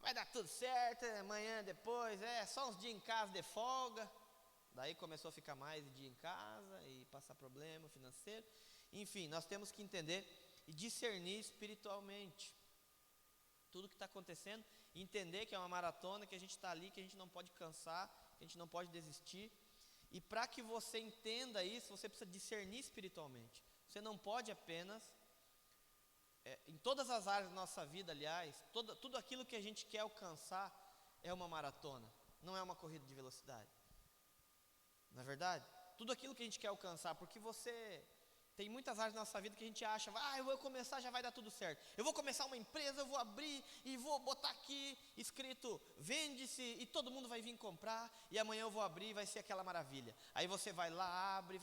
Vai dar tudo certo, amanhã, depois, só uns dias em casa de folga. Daí começou a ficar mais de dia em casa e passar problema financeiro. Enfim, nós temos que entender e discernir espiritualmente tudo que está acontecendo, e entender que é uma maratona, que a gente está ali, que a gente não pode cansar, que a gente não pode desistir. E para que você entenda isso, você precisa discernir espiritualmente. Você não pode apenas, em todas as áreas da nossa vida, aliás, tudo aquilo que a gente quer alcançar é uma maratona, não é uma corrida de velocidade. Não é verdade? Tudo aquilo que a gente quer alcançar, porque tem muitas áreas da nossa vida que a gente acha, eu vou começar, já vai dar tudo certo. Eu vou começar uma empresa, eu vou abrir e vou botar aqui escrito, vende-se, e todo mundo vai vir comprar, e amanhã eu vou abrir e vai ser aquela maravilha. Aí você vai lá, abre,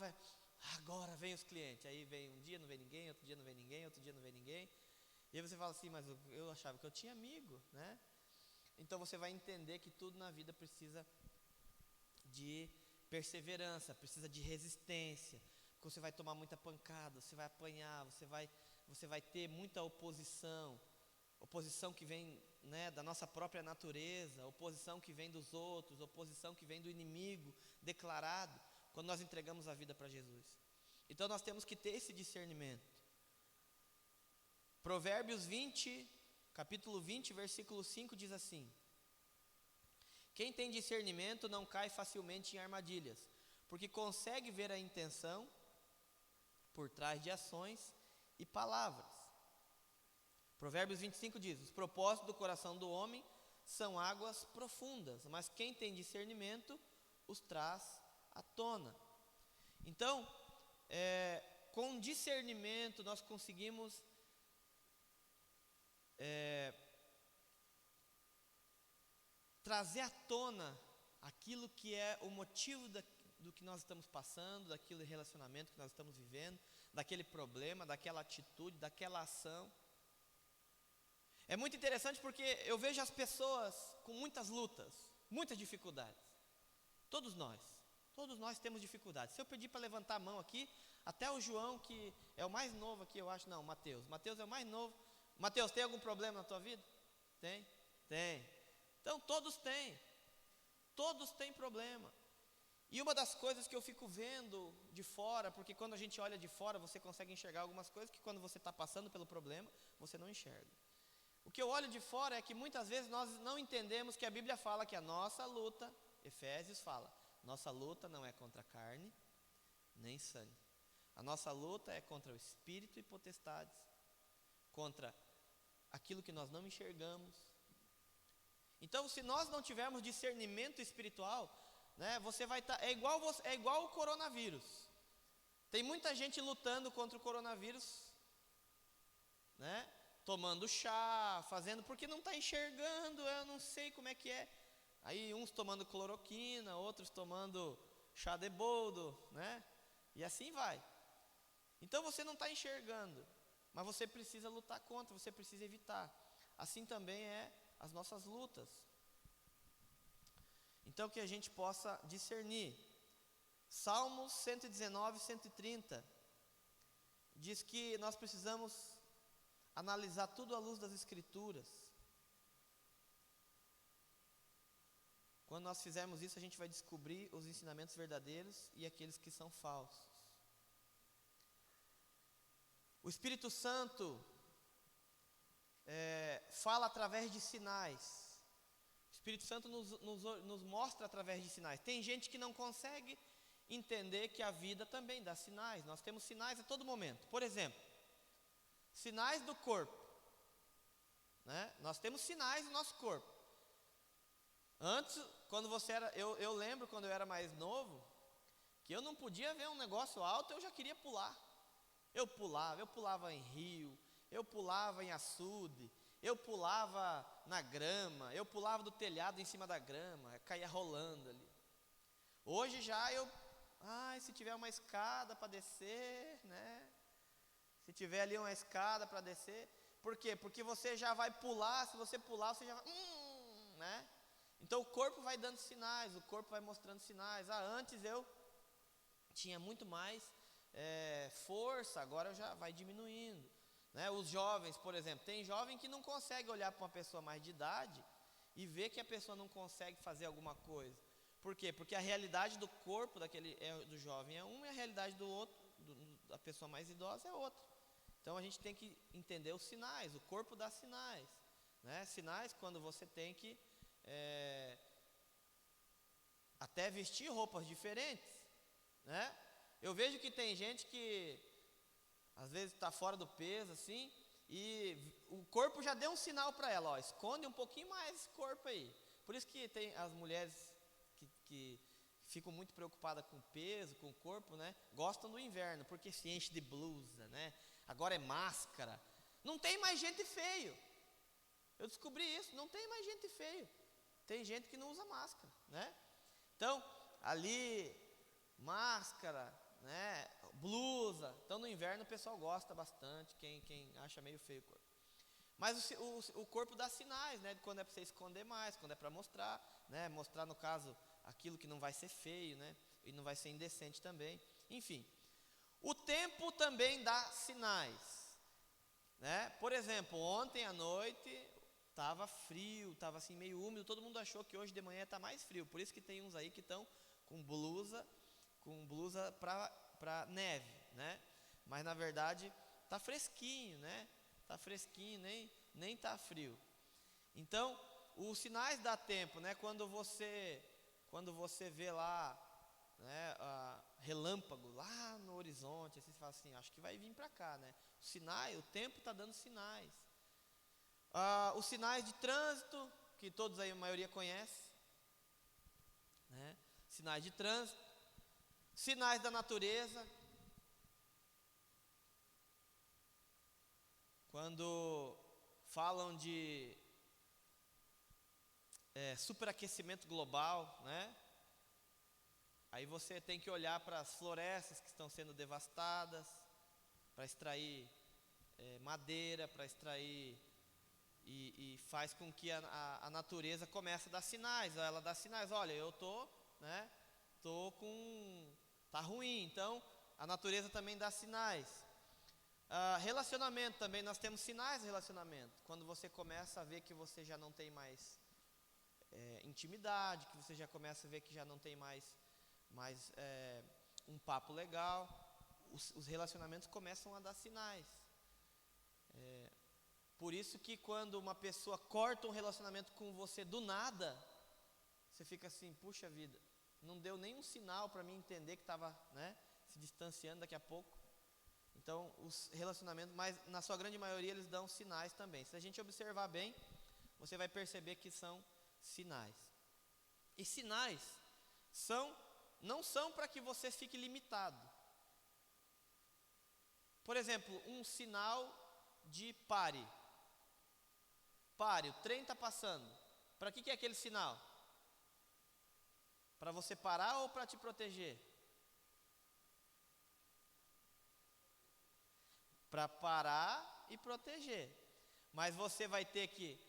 agora vem os clientes. Aí vem um dia, não vem ninguém, outro dia não vem ninguém, outro dia não vem ninguém. E aí você fala assim, mas eu achava que eu tinha amigo, né? Então você vai entender que tudo na vida precisa de perseverança, precisa de resistência. Porque você vai tomar muita pancada, você vai apanhar, você vai ter muita oposição que vem, né, da nossa própria natureza, oposição que vem dos outros, oposição que vem do inimigo declarado, quando nós entregamos a vida para Jesus. Então nós temos que ter esse discernimento. Provérbios 20, capítulo 20, versículo 5 diz assim: quem tem discernimento não cai facilmente em armadilhas, porque consegue ver a intenção por trás de ações e palavras. Provérbios 25 diz: os propósitos do coração do homem são águas profundas, mas quem tem discernimento os traz à tona. Então, com discernimento nós conseguimos trazer à tona aquilo que é o motivo do que nós estamos passando, daquele relacionamento que nós estamos vivendo, daquele problema, daquela atitude, daquela ação. É muito interessante porque eu vejo as pessoas com muitas lutas, muitas dificuldades. Todos nós temos dificuldades. Se eu pedir para levantar a mão aqui, até o João, que é o mais novo aqui, eu acho, não, Mateus é o mais novo. Mateus, tem algum problema na tua vida? Tem. Então todos têm problema. E uma das coisas que eu fico vendo de fora, porque quando a gente olha de fora, você consegue enxergar algumas coisas que quando você está passando pelo problema, você não enxerga. O que eu olho de fora é que muitas vezes nós não entendemos que a Bíblia fala que a nossa luta, Efésios fala, nossa luta não é contra carne, nem sangue. A nossa luta é contra o espírito e potestades, contra aquilo que nós não enxergamos. Então, se nós não tivermos discernimento espiritual, né, você vai estar, é igual o coronavírus. Tem muita gente lutando contra o coronavírus, né, tomando chá, fazendo, porque não está enxergando, eu não sei como é que é. Aí uns tomando cloroquina, outros tomando chá de boldo, né, e assim vai. Então você não está enxergando, mas você precisa lutar contra, você precisa evitar. Assim também é as nossas lutas. Então que a gente possa discernir. Salmos 119, 130 diz que nós precisamos analisar tudo à luz das Escrituras. Quando nós fizermos isso, a gente vai descobrir os ensinamentos verdadeiros e aqueles que são falsos. O Espírito Santo fala através de sinais. O Espírito Santo nos mostra através de sinais. Tem gente que não consegue entender que a vida também dá sinais. Nós temos sinais a todo momento. Por exemplo, sinais do corpo, né? Nós temos sinais no nosso corpo. Antes, quando você era... Eu lembro quando eu era mais novo, que eu não podia ver um negócio alto, eu já queria pular. Eu pulava em rio, eu pulava em açude, eu pulava na grama, eu pulava do telhado em cima da grama, caía rolando ali. Hoje já se tiver uma escada para descer, né? Se tiver ali uma escada para descer, por quê? Porque você já vai pular, se você pular, você já vai, né? Então o corpo vai dando sinais, o corpo vai mostrando sinais. Antes eu tinha muito mais força, agora já vai diminuindo, né? Os jovens, por exemplo, tem jovem que não consegue olhar para uma pessoa mais de idade e ver que a pessoa não consegue fazer alguma coisa. Por quê? Porque a realidade do corpo do jovem é uma e a realidade do outro, da pessoa mais idosa é outra. Então a gente tem que entender os sinais, o corpo dá sinais, né? Sinais quando você tem que até vestir roupas diferentes, né? Eu vejo que tem gente que às vezes está fora do peso assim, e o corpo já deu um sinal para ela, esconde um pouquinho mais esse corpo aí. Por isso que tem as mulheres que ficam muito preocupadas com o peso, com o corpo, né? Gostam do inverno, porque se enche de blusa, né? Agora é máscara. Não tem mais gente feio. Eu descobri isso, não tem mais gente feio. Tem gente que não usa máscara, né? Então, ali, máscara, né? Blusa. Então, no inverno o pessoal gosta bastante, quem acha meio feio o corpo. Mas o corpo dá sinais, né? De quando é para você esconder mais, quando é para mostrar, né? Mostrar, no caso, aquilo que não vai ser feio, né? E não vai ser indecente também. Enfim, o tempo também dá sinais, né? Por exemplo, ontem à noite estava frio, estava assim meio úmido, todo mundo achou que hoje de manhã está mais frio, por isso que tem uns aí que estão com blusa para neve, né? Mas na verdade está fresquinho, né? Está fresquinho, nem está frio. Então, os sinais dá tempo, né? Quando você vê lá, né, relâmpago lá no horizonte, assim, você fala assim, acho que vai vir para cá, né? O tempo está dando sinais. Os sinais de trânsito, que todos aí, a maioria conhece, né? Sinais de trânsito, sinais da natureza. Quando falam de superaquecimento global, né? Aí você tem que olhar para as florestas que estão sendo devastadas, para extrair madeira, para extrair, e faz com que a natureza comece a dar sinais. Ela dá sinais, olha, eu tá ruim. Então a natureza também dá sinais. Relacionamento também, nós temos sinais de relacionamento. Quando você começa a ver que você já não tem mais intimidade, que você já começa a ver que já não tem mais um papo legal, os relacionamentos começam a dar sinais. Por isso que quando uma pessoa corta um relacionamento com você do nada, você fica assim, puxa vida, não deu nenhum sinal para mim entender que estava, né, se distanciando daqui a pouco. Então, os relacionamentos, mas na sua grande maioria eles dão sinais também. Se a gente observar bem, você vai perceber que são sinais. E sinais não são para que você fique limitado. Por exemplo, um sinal de pare. Pare, o trem está passando. Para que é aquele sinal? Para você parar ou para te proteger? Para parar e proteger. Mas você vai ter que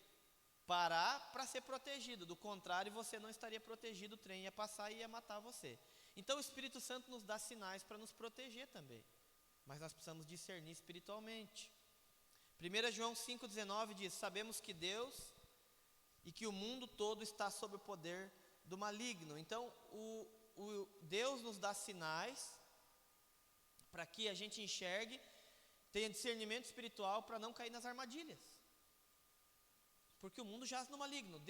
parar para ser protegido. Do contrário, você não estaria protegido, o trem ia passar e ia matar você. Então o Espírito Santo nos dá sinais para nos proteger também. Mas nós precisamos discernir espiritualmente. 1 João 5,19 diz: sabemos que Deus e que o mundo todo está sob o poder do maligno. Então, Deus nos dá sinais para que a gente enxergue, tenha discernimento espiritual para não cair nas armadilhas. Porque o mundo jaz no maligno.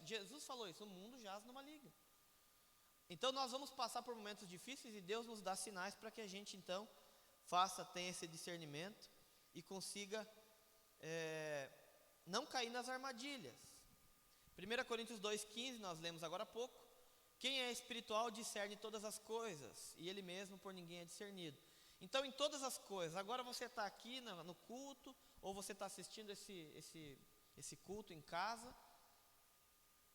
Jesus falou isso, o mundo jaz no maligno. Então nós vamos passar por momentos difíceis e Deus nos dá sinais para que a gente então tenha esse discernimento e consiga não cair nas armadilhas. 1 Coríntios 2,15, nós lemos agora há pouco. Quem é espiritual discerne todas as coisas, e ele mesmo por ninguém é discernido. Então, em todas as coisas, agora você está aqui no culto, ou você está assistindo esse culto em casa,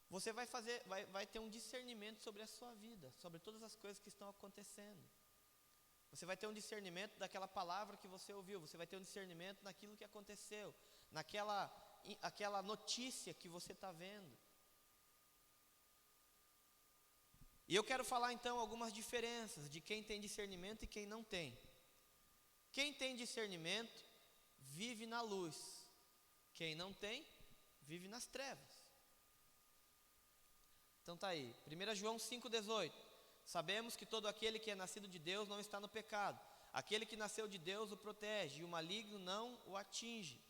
você vai ter um discernimento sobre a sua vida, sobre todas as coisas que estão acontecendo. Você vai ter um discernimento daquela palavra que você ouviu, você vai ter um discernimento naquilo que aconteceu, aquela notícia que você está vendo. E eu quero falar então algumas diferenças de quem tem discernimento e quem não tem. Quem tem discernimento vive na luz, quem não tem, vive nas trevas. Então tá aí, 1 João 5,18. Sabemos que todo aquele que é nascido de Deus não está no pecado. Aquele que nasceu de Deus o protege, e o maligno não o atinge.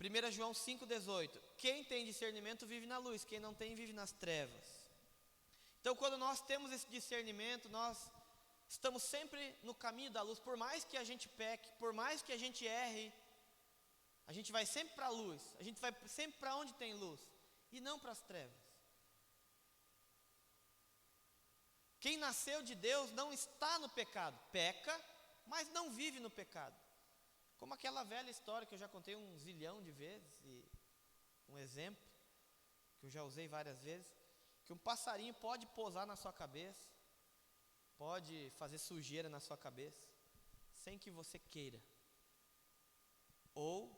1 João 5,18. Quem tem discernimento vive na luz, quem não tem vive nas trevas. Então, quando nós temos esse discernimento, nós estamos sempre no caminho da luz. Por mais que a gente peque, por mais que a gente erre, a gente vai sempre para a luz. A gente vai sempre para onde tem luz e não para as trevas. Quem nasceu de Deus não está no pecado, peca, mas não vive no pecado. Como aquela velha história que eu já contei 1 zilhão de vezes, e um exemplo que eu já usei várias vezes, que um passarinho pode pousar na sua cabeça, pode fazer sujeira na sua cabeça, sem que você queira. Ou,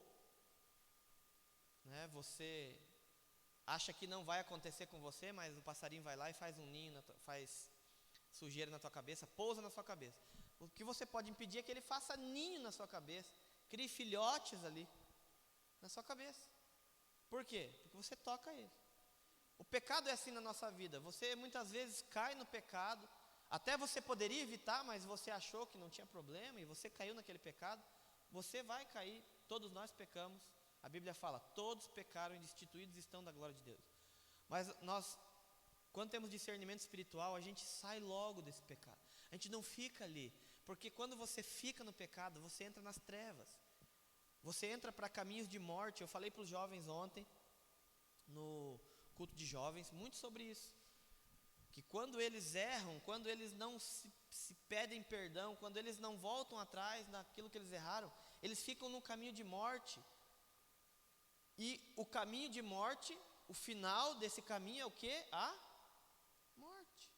você acha que não vai acontecer com você, mas o passarinho vai lá e faz um ninho, faz sujeira na tua cabeça, pousa na sua cabeça. O que você pode impedir é que ele faça ninho na sua cabeça, crie filhotes ali na sua cabeça. Por quê? Porque você toca ele. O pecado é assim na nossa vida. Você muitas vezes cai no pecado, até você poderia evitar, mas você achou que não tinha problema e você caiu naquele pecado. Você vai cair, todos nós pecamos. A Bíblia fala, todos pecaram e destituídos estão da glória de Deus. Mas nós, quando temos discernimento espiritual, a gente sai logo desse pecado. A gente não fica ali, porque quando você fica no pecado, você entra nas trevas. Você entra para caminhos de morte. Eu falei para os jovens ontem, no culto de jovens, muito sobre isso. Que quando eles erram, quando eles não se pedem perdão, quando eles não voltam atrás naquilo que eles erraram, eles ficam no caminho de morte. E o caminho de morte, o final desse caminho é o quê? A morte.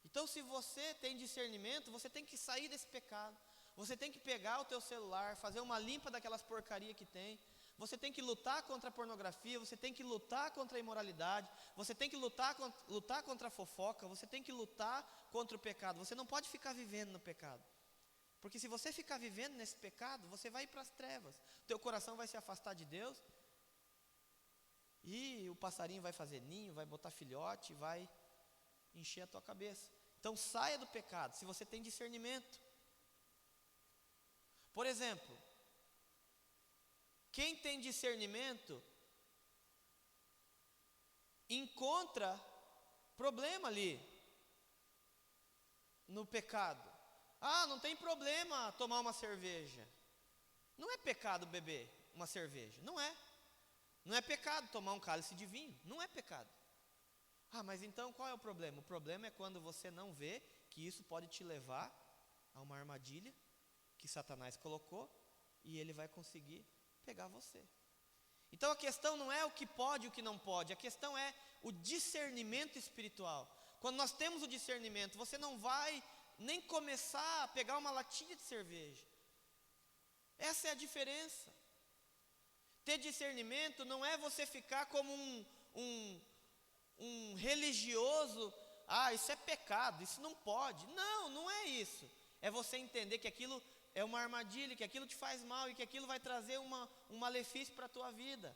Então, se você tem discernimento, você tem que sair desse pecado. Você tem que pegar o teu celular, fazer uma limpa daquelas porcarias que tem. Você tem que lutar contra a pornografia, você tem que lutar contra a imoralidade, você tem que lutar contra a fofoca, você tem que lutar contra o pecado. Você não pode ficar vivendo no pecado. Porque se você ficar vivendo nesse pecado, você vai ir para as trevas. O teu coração vai se afastar de Deus. E o passarinho vai fazer ninho, vai botar filhote, vai encher a tua cabeça. Então saia do pecado, se você tem discernimento. Por exemplo, quem tem discernimento encontra problema ali no pecado. Ah, não tem problema tomar uma cerveja. Não é pecado beber uma cerveja, não é. Não é pecado tomar um cálice de vinho, não é pecado. Ah, mas então qual é o problema? O problema é quando você não vê que isso pode te levar a uma armadilha que Satanás colocou e ele vai conseguir pegar você. Então a questão não é o que pode e o que não pode, a questão é o discernimento espiritual. Quando nós temos o discernimento, você não vai nem começar a pegar uma latinha de cerveja. Essa é a diferença. Ter discernimento não é você ficar como um religioso. Ah, isso é pecado, isso não pode. Não, não é isso. É você entender que aquilo é uma armadilha, que aquilo te faz mal e que aquilo vai trazer um malefício para a tua vida.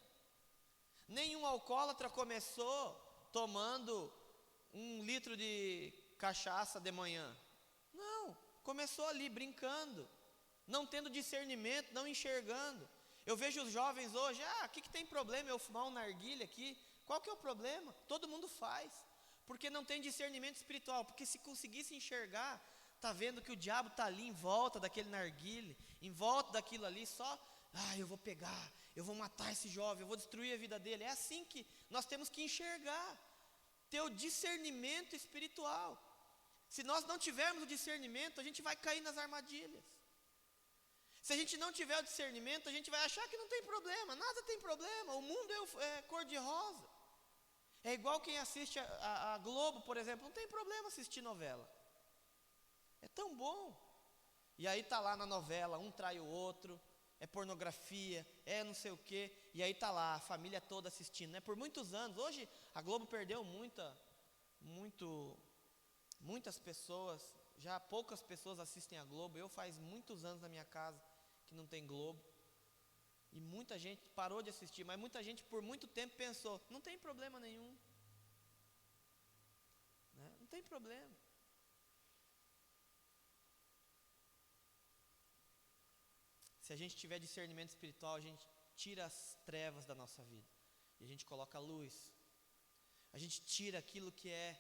Nenhum alcoólatra começou tomando 1 litro de cachaça de manhã. Não, começou ali brincando, não tendo discernimento, não enxergando. Eu vejo os jovens hoje, o que tem problema eu fumar um narguilé aqui? Qual que é o problema? Todo mundo faz, porque não tem discernimento espiritual, porque se conseguisse enxergar, está vendo que o diabo está ali em volta daquele narguilé, em volta daquilo ali, só, eu vou pegar, eu vou matar esse jovem, eu vou destruir a vida dele. É assim que nós temos que enxergar, ter o discernimento espiritual. Se nós não tivermos o discernimento, a gente vai cair nas armadilhas. Se a gente não tiver o discernimento, a gente vai achar que não tem problema, nada tem problema, o mundo é cor-de-rosa. É igual quem assiste a Globo, por exemplo, não tem problema assistir novela. É tão bom. E aí está lá na novela, um trai o outro, é pornografia, é não sei o quê, e aí está lá a família toda assistindo, né? Por muitos anos, hoje a Globo perdeu muitas pessoas, já poucas pessoas assistem a Globo. Eu faz muitos anos na minha casa que não tem Globo, e muita gente parou de assistir, mas muita gente por muito tempo pensou, não tem problema nenhum, né? Não tem problema. Se a gente tiver discernimento espiritual, a gente tira as trevas da nossa vida e a gente coloca a luz. A gente tira aquilo que é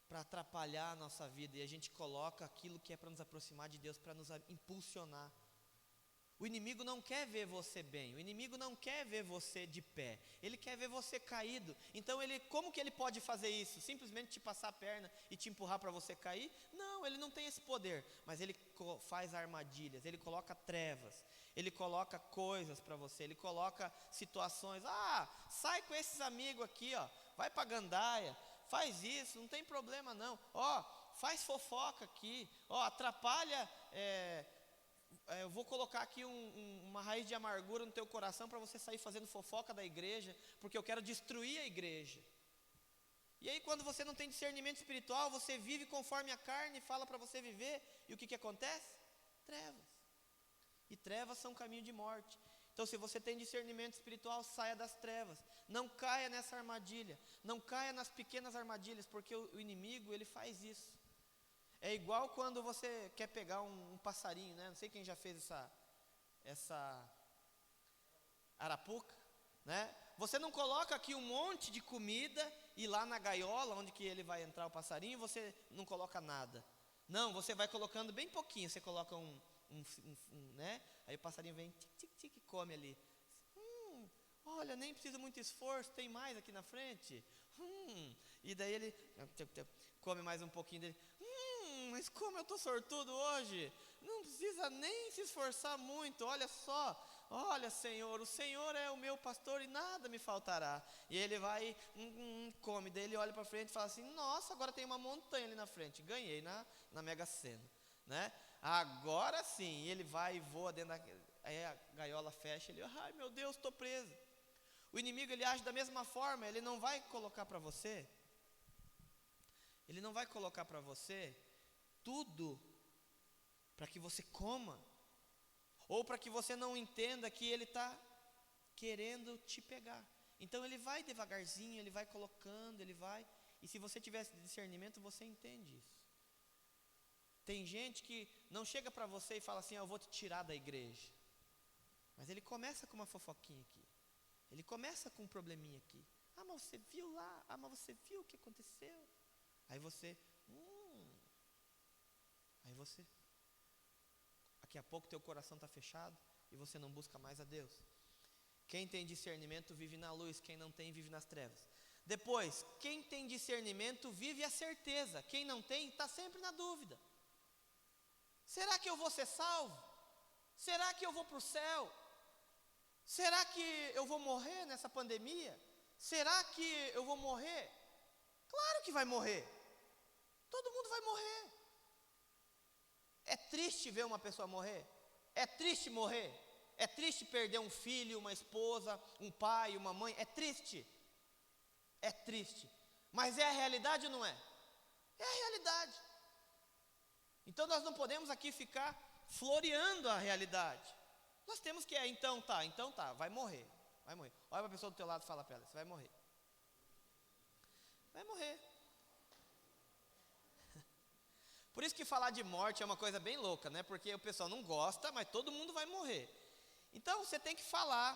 para atrapalhar a nossa vida e a gente coloca aquilo que é para nos aproximar de Deus, para nos impulsionar. O inimigo não quer ver você bem, o inimigo não quer ver você de pé, ele quer ver você caído. Então como que ele pode fazer isso? Simplesmente te passar a perna e te empurrar para você cair? Não, ele não tem esse poder, mas ele faz armadilhas, ele coloca trevas, ele coloca coisas para você, ele coloca situações. Sai com esses amigos aqui, vai para gandaia, faz isso, não tem problema não. Faz fofoca aqui, atrapalha. Eu vou colocar aqui uma raiz de amargura no teu coração para você sair fazendo fofoca da igreja, porque eu quero destruir a igreja. E aí quando você não tem discernimento espiritual, você vive conforme a carne fala para você viver, e o que acontece? Trevas. E trevas são caminho de morte. Então se você tem discernimento espiritual, saia das trevas, não caia nessa armadilha, não caia nas pequenas armadilhas, porque o inimigo ele faz isso. É igual quando você quer pegar um passarinho, né? Não sei quem já fez essa arapuca, né? Você não coloca aqui um monte de comida e lá na gaiola, onde que ele vai entrar o passarinho, você não coloca nada. Não, você vai colocando bem pouquinho, você coloca né? Aí o passarinho vem, tic, tic, tic, e come ali. Olha, nem precisa muito esforço, tem mais aqui na frente. E daí ele come mais um pouquinho dele. Mas como eu estou sortudo hoje, não precisa nem se esforçar muito, olha só, olha Senhor, o Senhor é o meu pastor e nada me faltará. E ele vai, come, daí ele olha para frente e fala assim, nossa, agora tem uma montanha ali na frente, ganhei na Mega Sena, né? Agora sim, e ele vai e voa dentro aí a gaiola fecha, ele, ai meu Deus, estou preso. O inimigo ele age da mesma forma, ele não vai colocar para você, tudo para que você coma, ou para que você não entenda que ele está querendo te pegar. Então ele vai devagarzinho, ele vai colocando, e se você tiver esse discernimento, você entende isso. Tem gente que não chega para você e fala assim, eu vou te tirar da igreja, mas ele começa com uma fofoquinha aqui, ele começa com um probleminha aqui, mas você viu lá, mas você viu o que aconteceu, aí você, daqui a pouco teu coração está fechado e você não busca mais a Deus. Quem tem discernimento vive na luz, quem não tem vive nas trevas. Depois, quem tem discernimento vive a certeza, quem não tem está sempre na dúvida. Será que eu vou ser salvo? Será que eu vou para o céu? Será que eu vou morrer nessa pandemia? Será que eu vou morrer? Claro que vai morrer, todo mundo vai morrer. É triste ver uma pessoa morrer? É triste morrer? É triste perder um filho, uma esposa, um pai, uma mãe? É triste. É triste. Mas é a realidade ou não é? É a realidade. Então nós não podemos aqui ficar floreando a realidade. Nós temos que, então tá, vai morrer. Olha para a pessoa do teu lado e fala para ela, você vai morrer. vai morrer. Por isso que falar de morte é uma coisa bem louca, né? Porque o pessoal não gosta, mas todo mundo vai morrer. Então você tem que falar,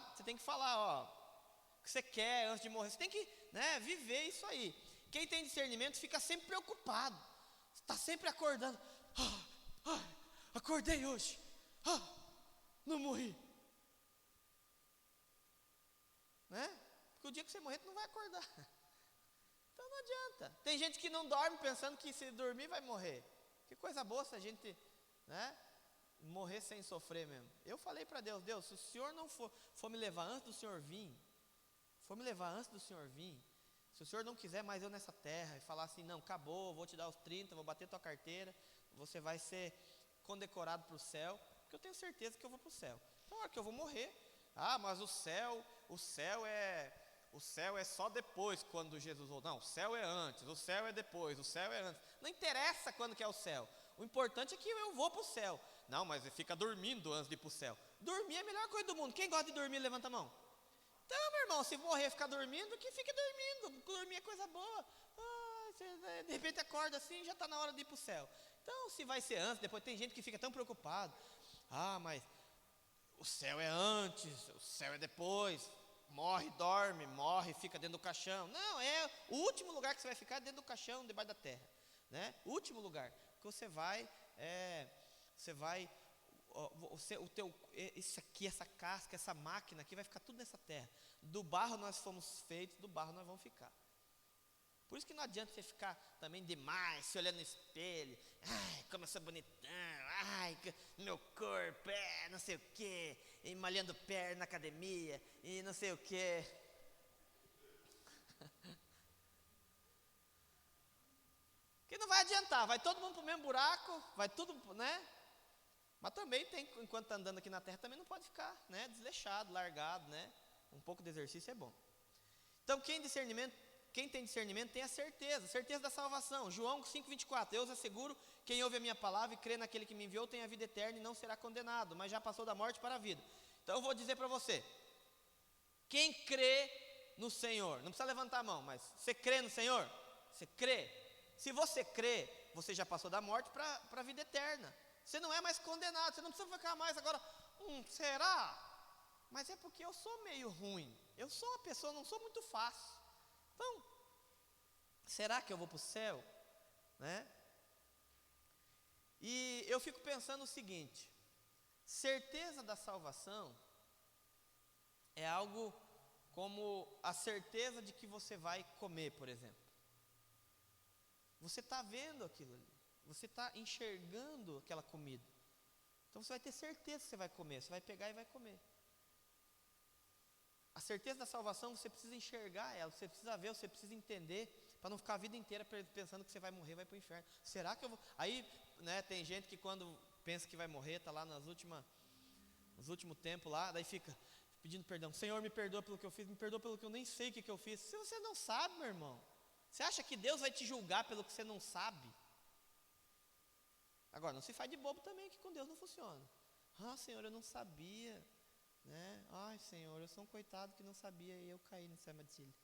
ó, o que você quer antes de morrer. Você tem que, né, viver isso aí. Quem tem discernimento fica sempre preocupado. Está sempre acordando. Acordei hoje. Não morri. Né? Porque o dia que você morrer, tu não vai acordar. Então não adianta. Tem gente que não dorme pensando que se dormir vai morrer. Que coisa boa se a gente, né, morrer sem sofrer mesmo. Eu falei para Deus, Deus, se o Senhor não for me levar antes do Senhor vir, se o Senhor não quiser mais eu nessa terra, e falar assim, não, acabou, vou te dar os 30, vou bater tua carteira, você vai ser condecorado para o céu, porque eu tenho certeza que eu vou para o céu. Então, a hora que eu vou morrer, mas o céu é só depois, quando Jesus voltar. Não, o céu é antes, o céu é depois, o céu é antes. Não interessa quando que é o céu. O importante é que eu vou para o céu. Não, mas você fica dormindo antes de ir para o céu. Dormir é a melhor coisa do mundo. Quem gosta de dormir, levanta a mão. Então, meu irmão, se morrer e ficar dormindo, que fique dormindo. Dormir é coisa boa. Você, de repente acorda assim, já está na hora de ir para o céu. Então, se vai ser antes, depois tem gente que fica tão preocupado. Mas o céu é antes, o céu é depois. Morre, dorme, fica dentro do caixão. Não, é o último lugar que você vai ficar, dentro do caixão, debaixo da terra, né? O último lugar que você vai, isso aqui, essa casca, essa máquina aqui vai ficar tudo nessa terra. Do barro nós fomos feitos, do barro nós vamos ficar. Por isso que não adianta você ficar também demais, se olhando no espelho. Como eu sou bonitão, meu corpo, não sei o quê, e malhando perna na academia, e não sei o quê. Que não vai adiantar, vai todo mundo pro mesmo buraco, vai tudo, né? Mas também tem, enquanto está andando aqui na terra, também não pode ficar, né, desleixado, largado, né? Um pouco de exercício é bom. Então, quem tem discernimento tem a certeza da salvação. João 5,24, eu os asseguro, quem ouve a minha palavra e crê naquele que me enviou tem a vida eterna e não será condenado, mas já passou da morte para a vida. Então eu vou dizer para você, quem crê no Senhor, não precisa levantar a mão, mas você crê no Senhor? Você crê? Se você crê, você já passou da morte para a vida eterna. Você não é mais condenado, você não precisa ficar mais agora, será? Mas é porque eu sou meio ruim, eu sou uma pessoa, não sou muito fácil. Então, será que eu vou para o céu? Né? E eu fico pensando o seguinte, certeza da salvação é algo como a certeza de que você vai comer, por exemplo. Você está vendo aquilo ali, você está enxergando aquela comida. Então você vai ter certeza que você vai comer, você vai pegar e vai comer. A certeza da salvação, você precisa enxergar ela, você precisa ver, você precisa entender, para não ficar a vida inteira pensando que você vai morrer, vai para o inferno. Será que eu vou? Aí, né, tem gente que quando pensa que vai morrer, está lá nos últimos tempos lá, daí fica pedindo perdão. Senhor, me perdoa pelo que eu fiz, me perdoa pelo que eu nem sei o que eu fiz. Se você não sabe, meu irmão, você acha que Deus vai te julgar pelo que você não sabe? Agora, não se faz de bobo também, que com Deus não funciona. Senhor, eu não sabia. Né? Senhor, eu sou um coitado que não sabia e eu caí nessa armadilha.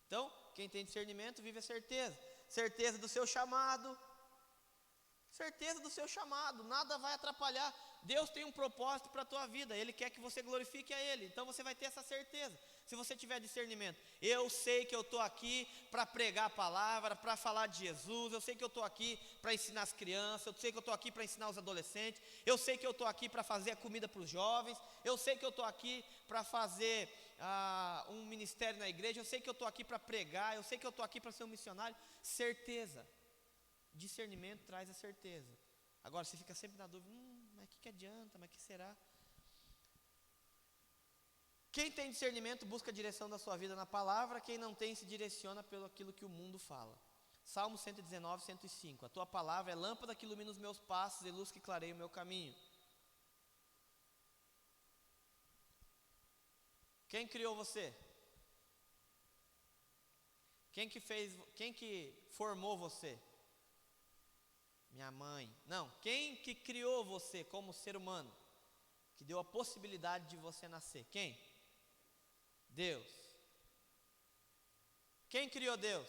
Então, quem tem discernimento vive a certeza do seu chamado. Certeza do seu chamado, nada vai atrapalhar. Deus tem um propósito para a tua vida, Ele quer que você glorifique a Ele. Então você vai ter essa certeza, se você tiver discernimento. Eu sei que eu estou aqui para pregar a palavra, para falar de Jesus. Eu sei que eu estou aqui para ensinar as crianças. Eu sei que eu estou aqui para ensinar os adolescentes. Eu sei que eu estou aqui para fazer a comida para os jovens. Eu sei que eu estou aqui para fazer um ministério na igreja. Eu sei que eu estou aqui para pregar. Eu sei que eu estou aqui para ser um missionário. Certeza. Discernimento traz a certeza. Agora você fica sempre na dúvida, mas que adianta, mas que será? Quem tem discernimento busca a direção da sua vida na palavra, quem não tem se direciona pelo aquilo que o mundo fala. Salmo 119, 105, a tua palavra é lâmpada que ilumina os meus passos e luz que clareia o meu caminho. Quem criou você? Quem que formou você? Minha mãe. Não, quem que criou você como ser humano? Que deu a possibilidade de você nascer? Quem? Deus. Quem criou Deus?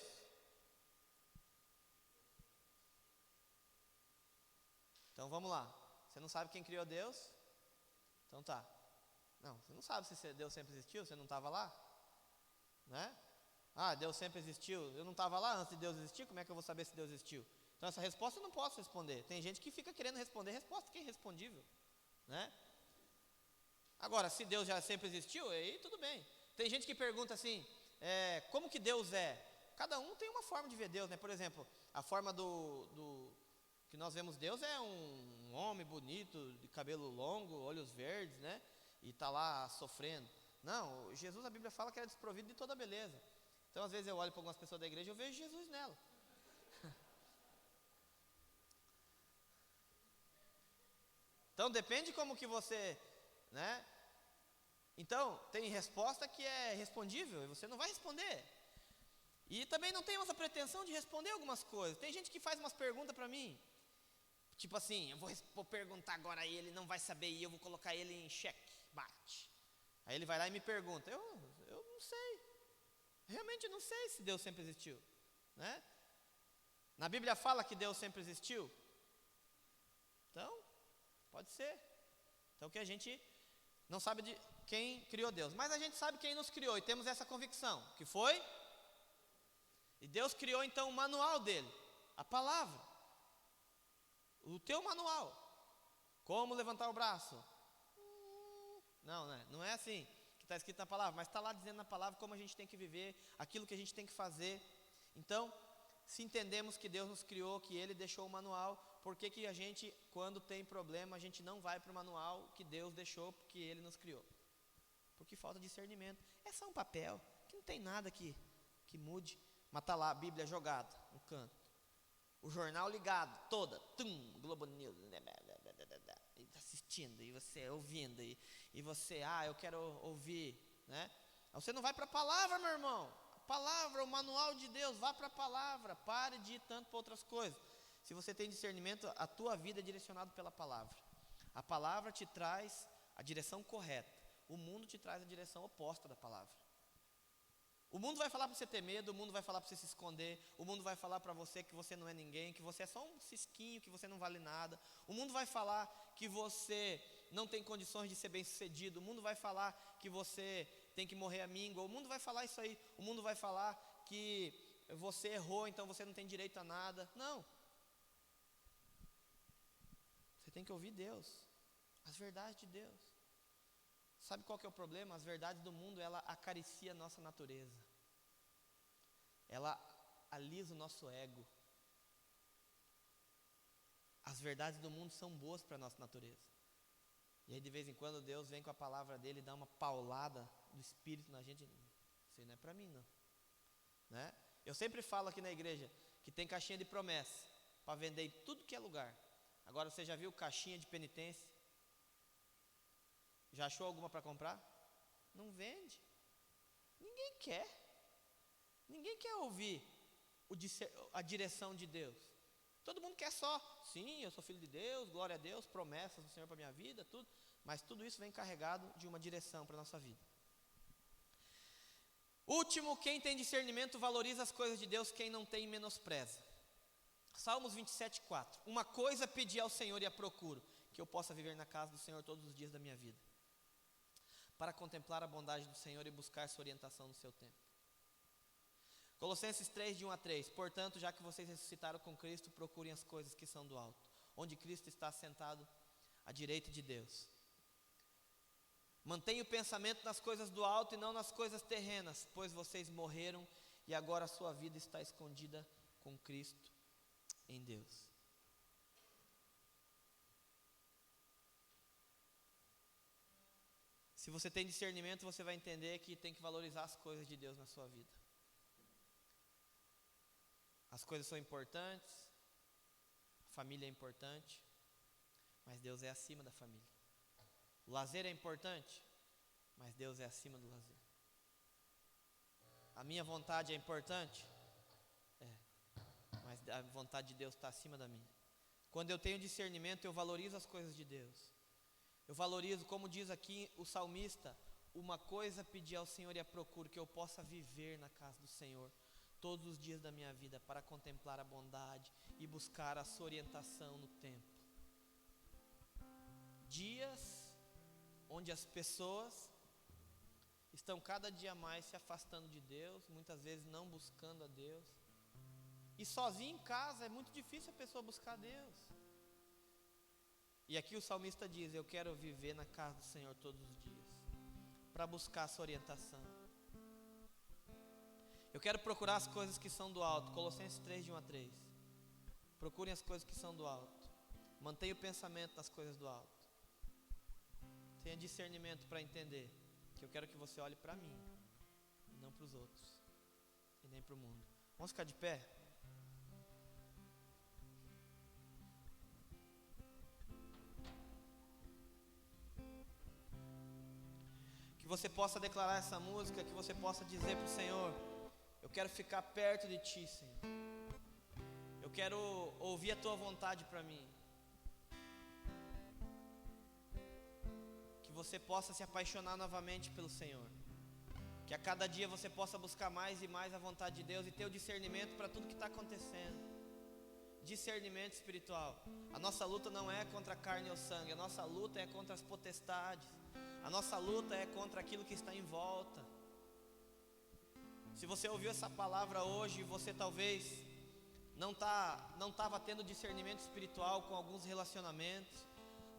Então vamos lá. Você não sabe quem criou Deus? Então tá. Não, você não sabe se Deus sempre existiu, você não estava lá? Né? Ah, Deus sempre existiu. Eu não estava lá antes de Deus existir, como é que eu vou saber se Deus existiu? Então essa resposta eu não posso responder. Tem gente que fica querendo responder resposta que é irrespondível, né? Agora, se Deus já sempre existiu, aí tudo bem. Tem gente que pergunta assim, como que Deus é? Cada um tem uma forma de ver Deus, né? Por exemplo, a forma que nós vemos Deus é um homem bonito, de cabelo longo, olhos verdes, né? E está lá sofrendo. Não, Jesus, a Bíblia fala que era desprovido de toda beleza. Então, às vezes eu olho para algumas pessoas da igreja e eu vejo Jesus nela. Então, depende como que você, né? Então, tem resposta que é respondível e você não vai responder. E também não temos a pretensão de responder algumas coisas. Tem gente que faz umas perguntas para mim. Tipo assim, eu vou perguntar agora a ele, não vai saber e eu vou colocar ele em xeque, mate. Aí ele vai lá e me pergunta. Eu não sei. Realmente não sei se Deus sempre existiu, né? Na Bíblia fala que Deus sempre existiu. Então, pode ser. Então que a gente não sabe de quem criou Deus, mas a gente sabe quem nos criou e temos essa convicção, que foi? E Deus criou então o manual dele, a palavra, o teu manual. Como levantar o braço? Não é assim que está escrito na palavra, mas está lá dizendo na palavra como a gente tem que viver, aquilo que a gente tem que fazer. Então, se entendemos que Deus nos criou, que Ele deixou o manual, por que a gente, quando tem problema, a gente não vai para o manual que Deus deixou, porque Ele nos criou? Porque falta discernimento. É só um papel, que não tem nada que mude. Mas está lá a Bíblia jogada no canto. O jornal ligado, toda, Globo News, e assistindo, e você ouvindo, e você, eu quero ouvir, né? Você não vai para a palavra, meu irmão. A palavra, o manual de Deus, vá para a palavra, pare de ir tanto para outras coisas. Se você tem discernimento, a tua vida é direcionada pela palavra. A palavra te traz a direção correta, o mundo te traz a direção oposta da palavra. O mundo vai falar para você ter medo, o mundo vai falar para você se esconder, o mundo vai falar para você que você não é ninguém, que você é só um cisquinho, que você não vale nada. O mundo vai falar que você não tem condições de ser bem sucedido, o mundo vai falar que você tem que morrer à míngua, o mundo vai falar isso aí, o mundo vai falar que você errou, então você não tem direito a nada. Não. Você tem que ouvir Deus, as verdades de Deus. Sabe qual que é o problema? As verdades do mundo, ela acaricia a nossa natureza. Ela alisa o nosso ego. As verdades do mundo são boas para a nossa natureza. E aí de vez em quando Deus vem com a palavra dele e dá uma paulada do Espírito na gente. Isso aí não é para mim, não, né? Eu sempre falo aqui na igreja que tem caixinha de promessa para vender em tudo que é lugar. Agora você já viu caixinha de penitência? Já achou alguma para comprar? Não vende. Ninguém quer. Ninguém quer ouvir a direção de Deus. Todo mundo quer só, sim, eu sou filho de Deus, glória a Deus, promessas do Senhor para a minha vida, tudo. Mas tudo isso vem carregado de uma direção para a nossa vida. Último, quem tem discernimento valoriza as coisas de Deus, quem não tem menospreza. Salmos 27:4. Uma coisa pedi ao Senhor e a procuro, que eu possa viver na casa do Senhor todos os dias da minha vida, para contemplar a bondade do Senhor e buscar sua orientação no seu tempo. Colossenses 3:1-3. Portanto, já que vocês ressuscitaram com Cristo, procurem as coisas que são do alto, onde Cristo está sentado à direita de Deus. Mantenha o pensamento nas coisas do alto e não nas coisas terrenas, pois vocês morreram e agora a sua vida está escondida com Cristo em Deus. Se você tem discernimento, você vai entender que tem que valorizar as coisas de Deus na sua vida. As coisas são importantes, a família é importante, mas Deus é acima da família. O lazer é importante, mas Deus é acima do lazer. A minha vontade é importante? Mas a vontade de Deus está acima da minha. Quando eu tenho discernimento, eu valorizo as coisas de Deus. Eu valorizo, como diz aqui o salmista, uma coisa pedi ao Senhor e a procuro, que eu possa viver na casa do Senhor todos os dias da minha vida para contemplar a bondade e buscar a sua orientação no tempo. Dias onde as pessoas estão cada dia mais se afastando de Deus, muitas vezes não buscando a Deus. E sozinho em casa é muito difícil a pessoa buscar a Deus. E aqui o salmista diz: eu quero viver na casa do Senhor todos os dias, para buscar a sua orientação. Eu quero procurar as coisas que são do alto. Colossenses 3, de 1 a 3. Procurem as coisas que são do alto. Mantenha o pensamento nas coisas do alto. Tenha discernimento para entender que eu quero que você olhe para mim, e não para os outros, e nem para o mundo. Vamos ficar de pé? Que você possa declarar essa música, que você possa dizer para o Senhor: eu quero ficar perto de Ti, Senhor. Eu quero ouvir a Tua vontade para mim. Que você possa se apaixonar novamente pelo Senhor. Que a cada dia você possa buscar mais e mais a vontade de Deus e ter o discernimento para tudo que está acontecendo. Discernimento espiritual. A nossa luta não é contra a carne ou sangue, a nossa luta é contra as potestades. A nossa luta é contra aquilo que está em volta. Se você ouviu essa palavra hoje e você talvez não estava tendo discernimento espiritual com alguns relacionamentos,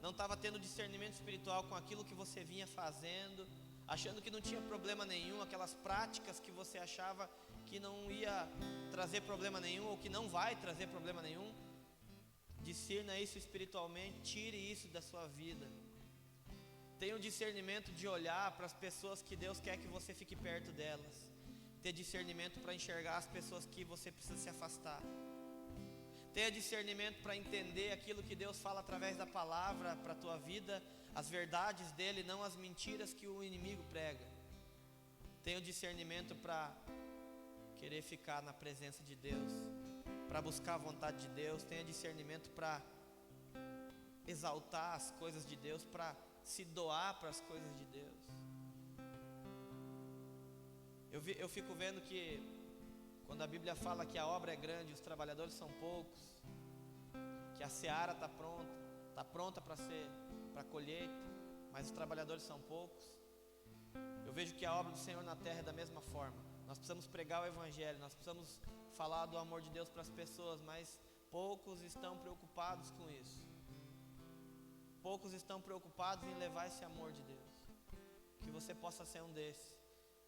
não estava tendo discernimento espiritual com aquilo que você vinha fazendo, achando que não tinha problema nenhum, aquelas práticas que você achava que não ia trazer problema nenhum, ou que não vai trazer problema nenhum, discerna isso espiritualmente, tire isso da sua vida. Tenha o discernimento de olhar para as pessoas que Deus quer que você fique perto delas. Ter discernimento para enxergar as pessoas que você precisa se afastar. Tenha discernimento para entender aquilo que Deus fala através da palavra para a tua vida, as verdades dele, não as mentiras que o inimigo prega. Tenha o discernimento para querer ficar na presença de Deus, para buscar a vontade de Deus. Tenha discernimento para exaltar as coisas de Deus, para se doar para as coisas de Deus. Eu fico vendo que quando a Bíblia fala que a obra é grande, os trabalhadores são poucos, que a seara está pronta para a colheita, mas os trabalhadores são poucos. Eu vejo que a obra do Senhor na terra é da mesma forma. Nós precisamos pregar o Evangelho, nós precisamos falar do amor de Deus para as pessoas, mas poucos estão preocupados com isso. Poucos estão preocupados em levar esse amor de Deus. Que você possa ser um desses,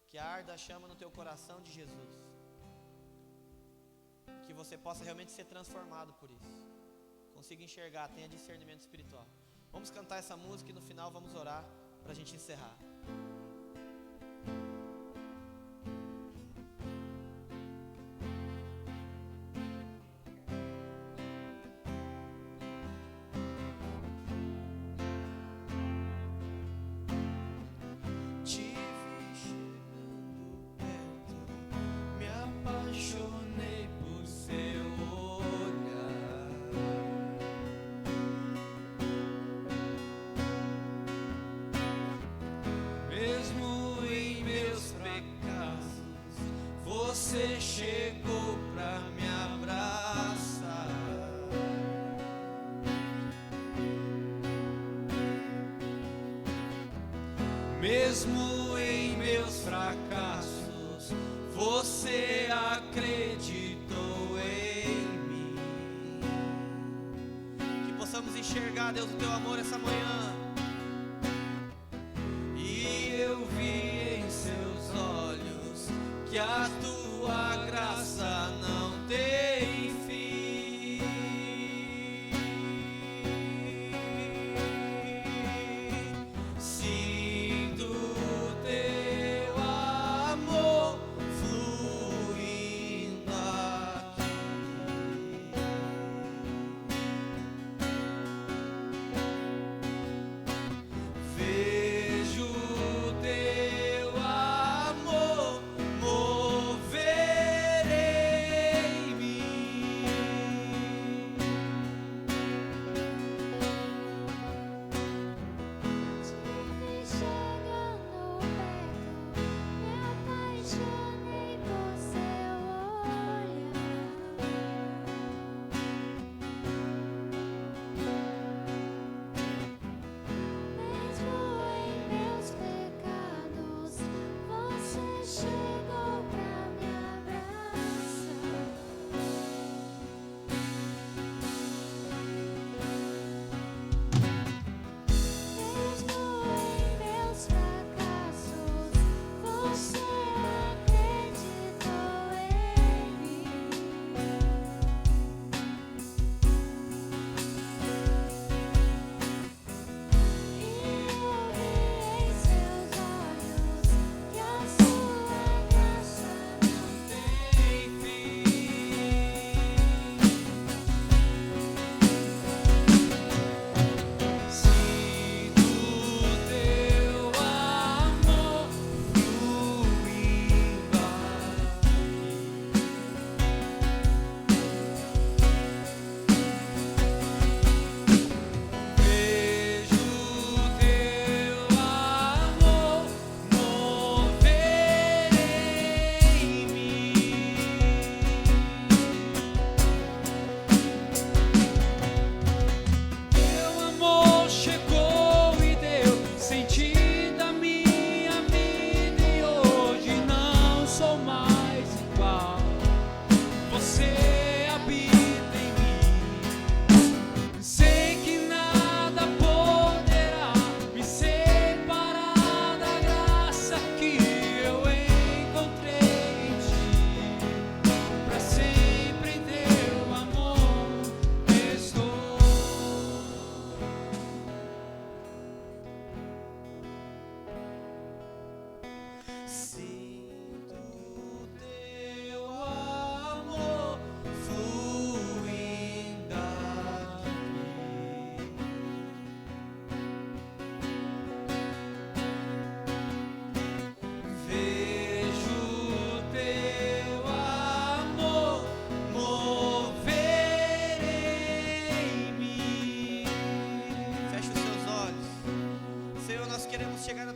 que arda a chama no teu coração de Jesus, que você possa realmente ser transformado por isso, consiga enxergar, tenha discernimento espiritual. Vamos cantar essa música e no final vamos orar para a gente encerrar. Você chegou pra me abraçar. Mesmo em meus fracassos, você acreditou em mim. Que possamos enxergar, Deus, o teu amor essa manhã. E eu vi em seus olhos que a tua graça não tem fim. Sinto teu amor fluindo aqui. Vejo teu amor mover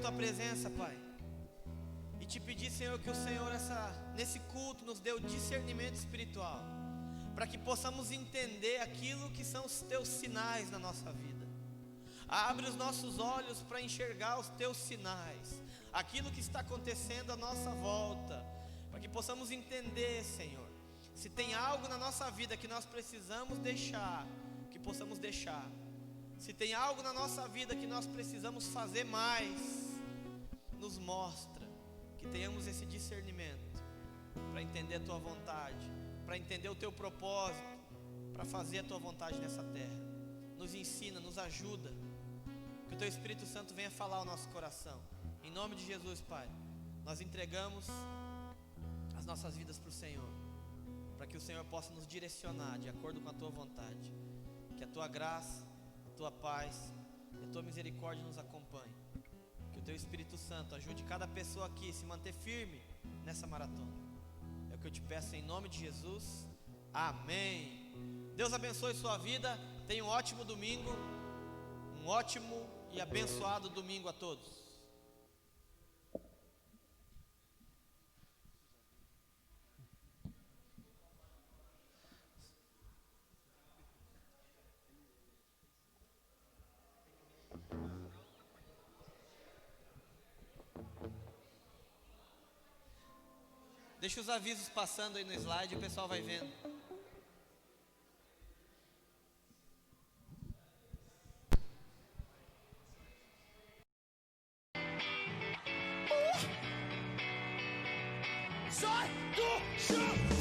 tua presença, Pai, e te pedir, Senhor, que o Senhor nesse culto nos dê o discernimento espiritual, para que possamos entender aquilo que são os teus sinais na nossa vida. Abre os nossos olhos para enxergar os teus sinais, aquilo que está acontecendo à nossa volta, para que possamos entender, Senhor, se tem algo na nossa vida que nós precisamos deixar, que possamos deixar. Se tem algo na nossa vida que nós precisamos fazer mais, nos mostra, que tenhamos esse discernimento, para entender a tua vontade, para entender o teu propósito, para fazer a tua vontade nessa terra. Nos ensina, nos ajuda, que o teu Espírito Santo venha falar ao nosso coração. Em nome de Jesus, Pai, nós entregamos as nossas vidas para o Senhor, para que o Senhor possa nos direcionar de acordo com a tua vontade. Que a tua graça, a tua paz e a tua misericórdia nos acompanhe. Que o teu Espírito Santo ajude cada pessoa aqui a se manter firme nessa maratona. É o que eu te peço em nome de Jesus. Amém. Deus abençoe sua vida. Tenha um ótimo domingo, um ótimo e abençoado domingo a todos. Deixa os avisos passando aí no slide, o pessoal vai vendo. Sai do chão!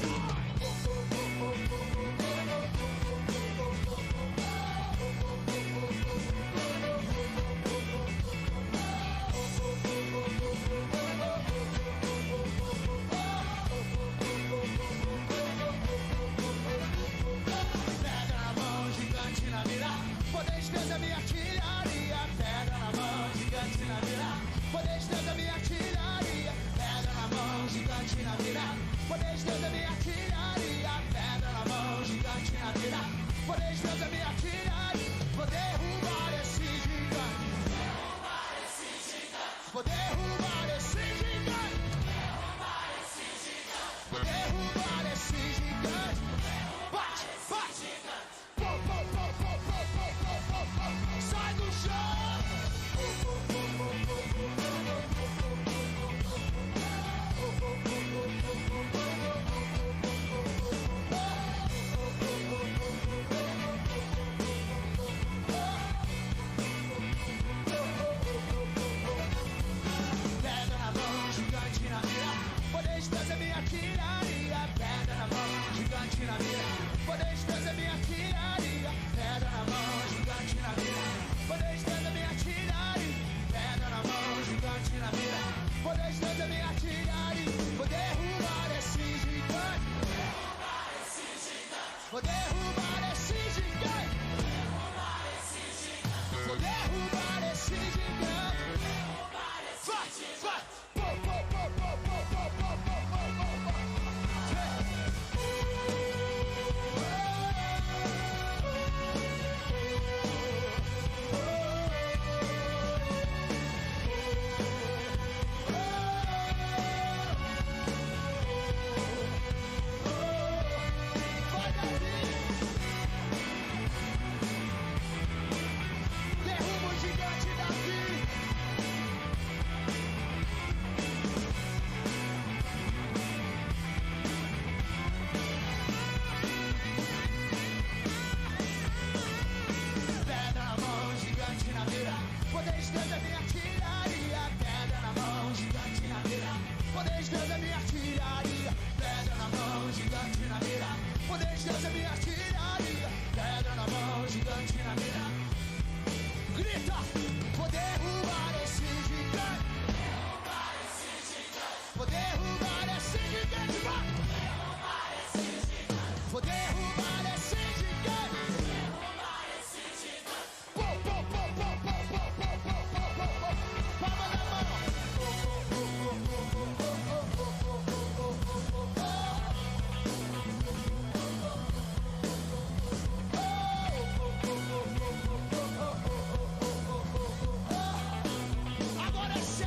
Agora sim!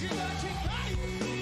identidade em Cristo.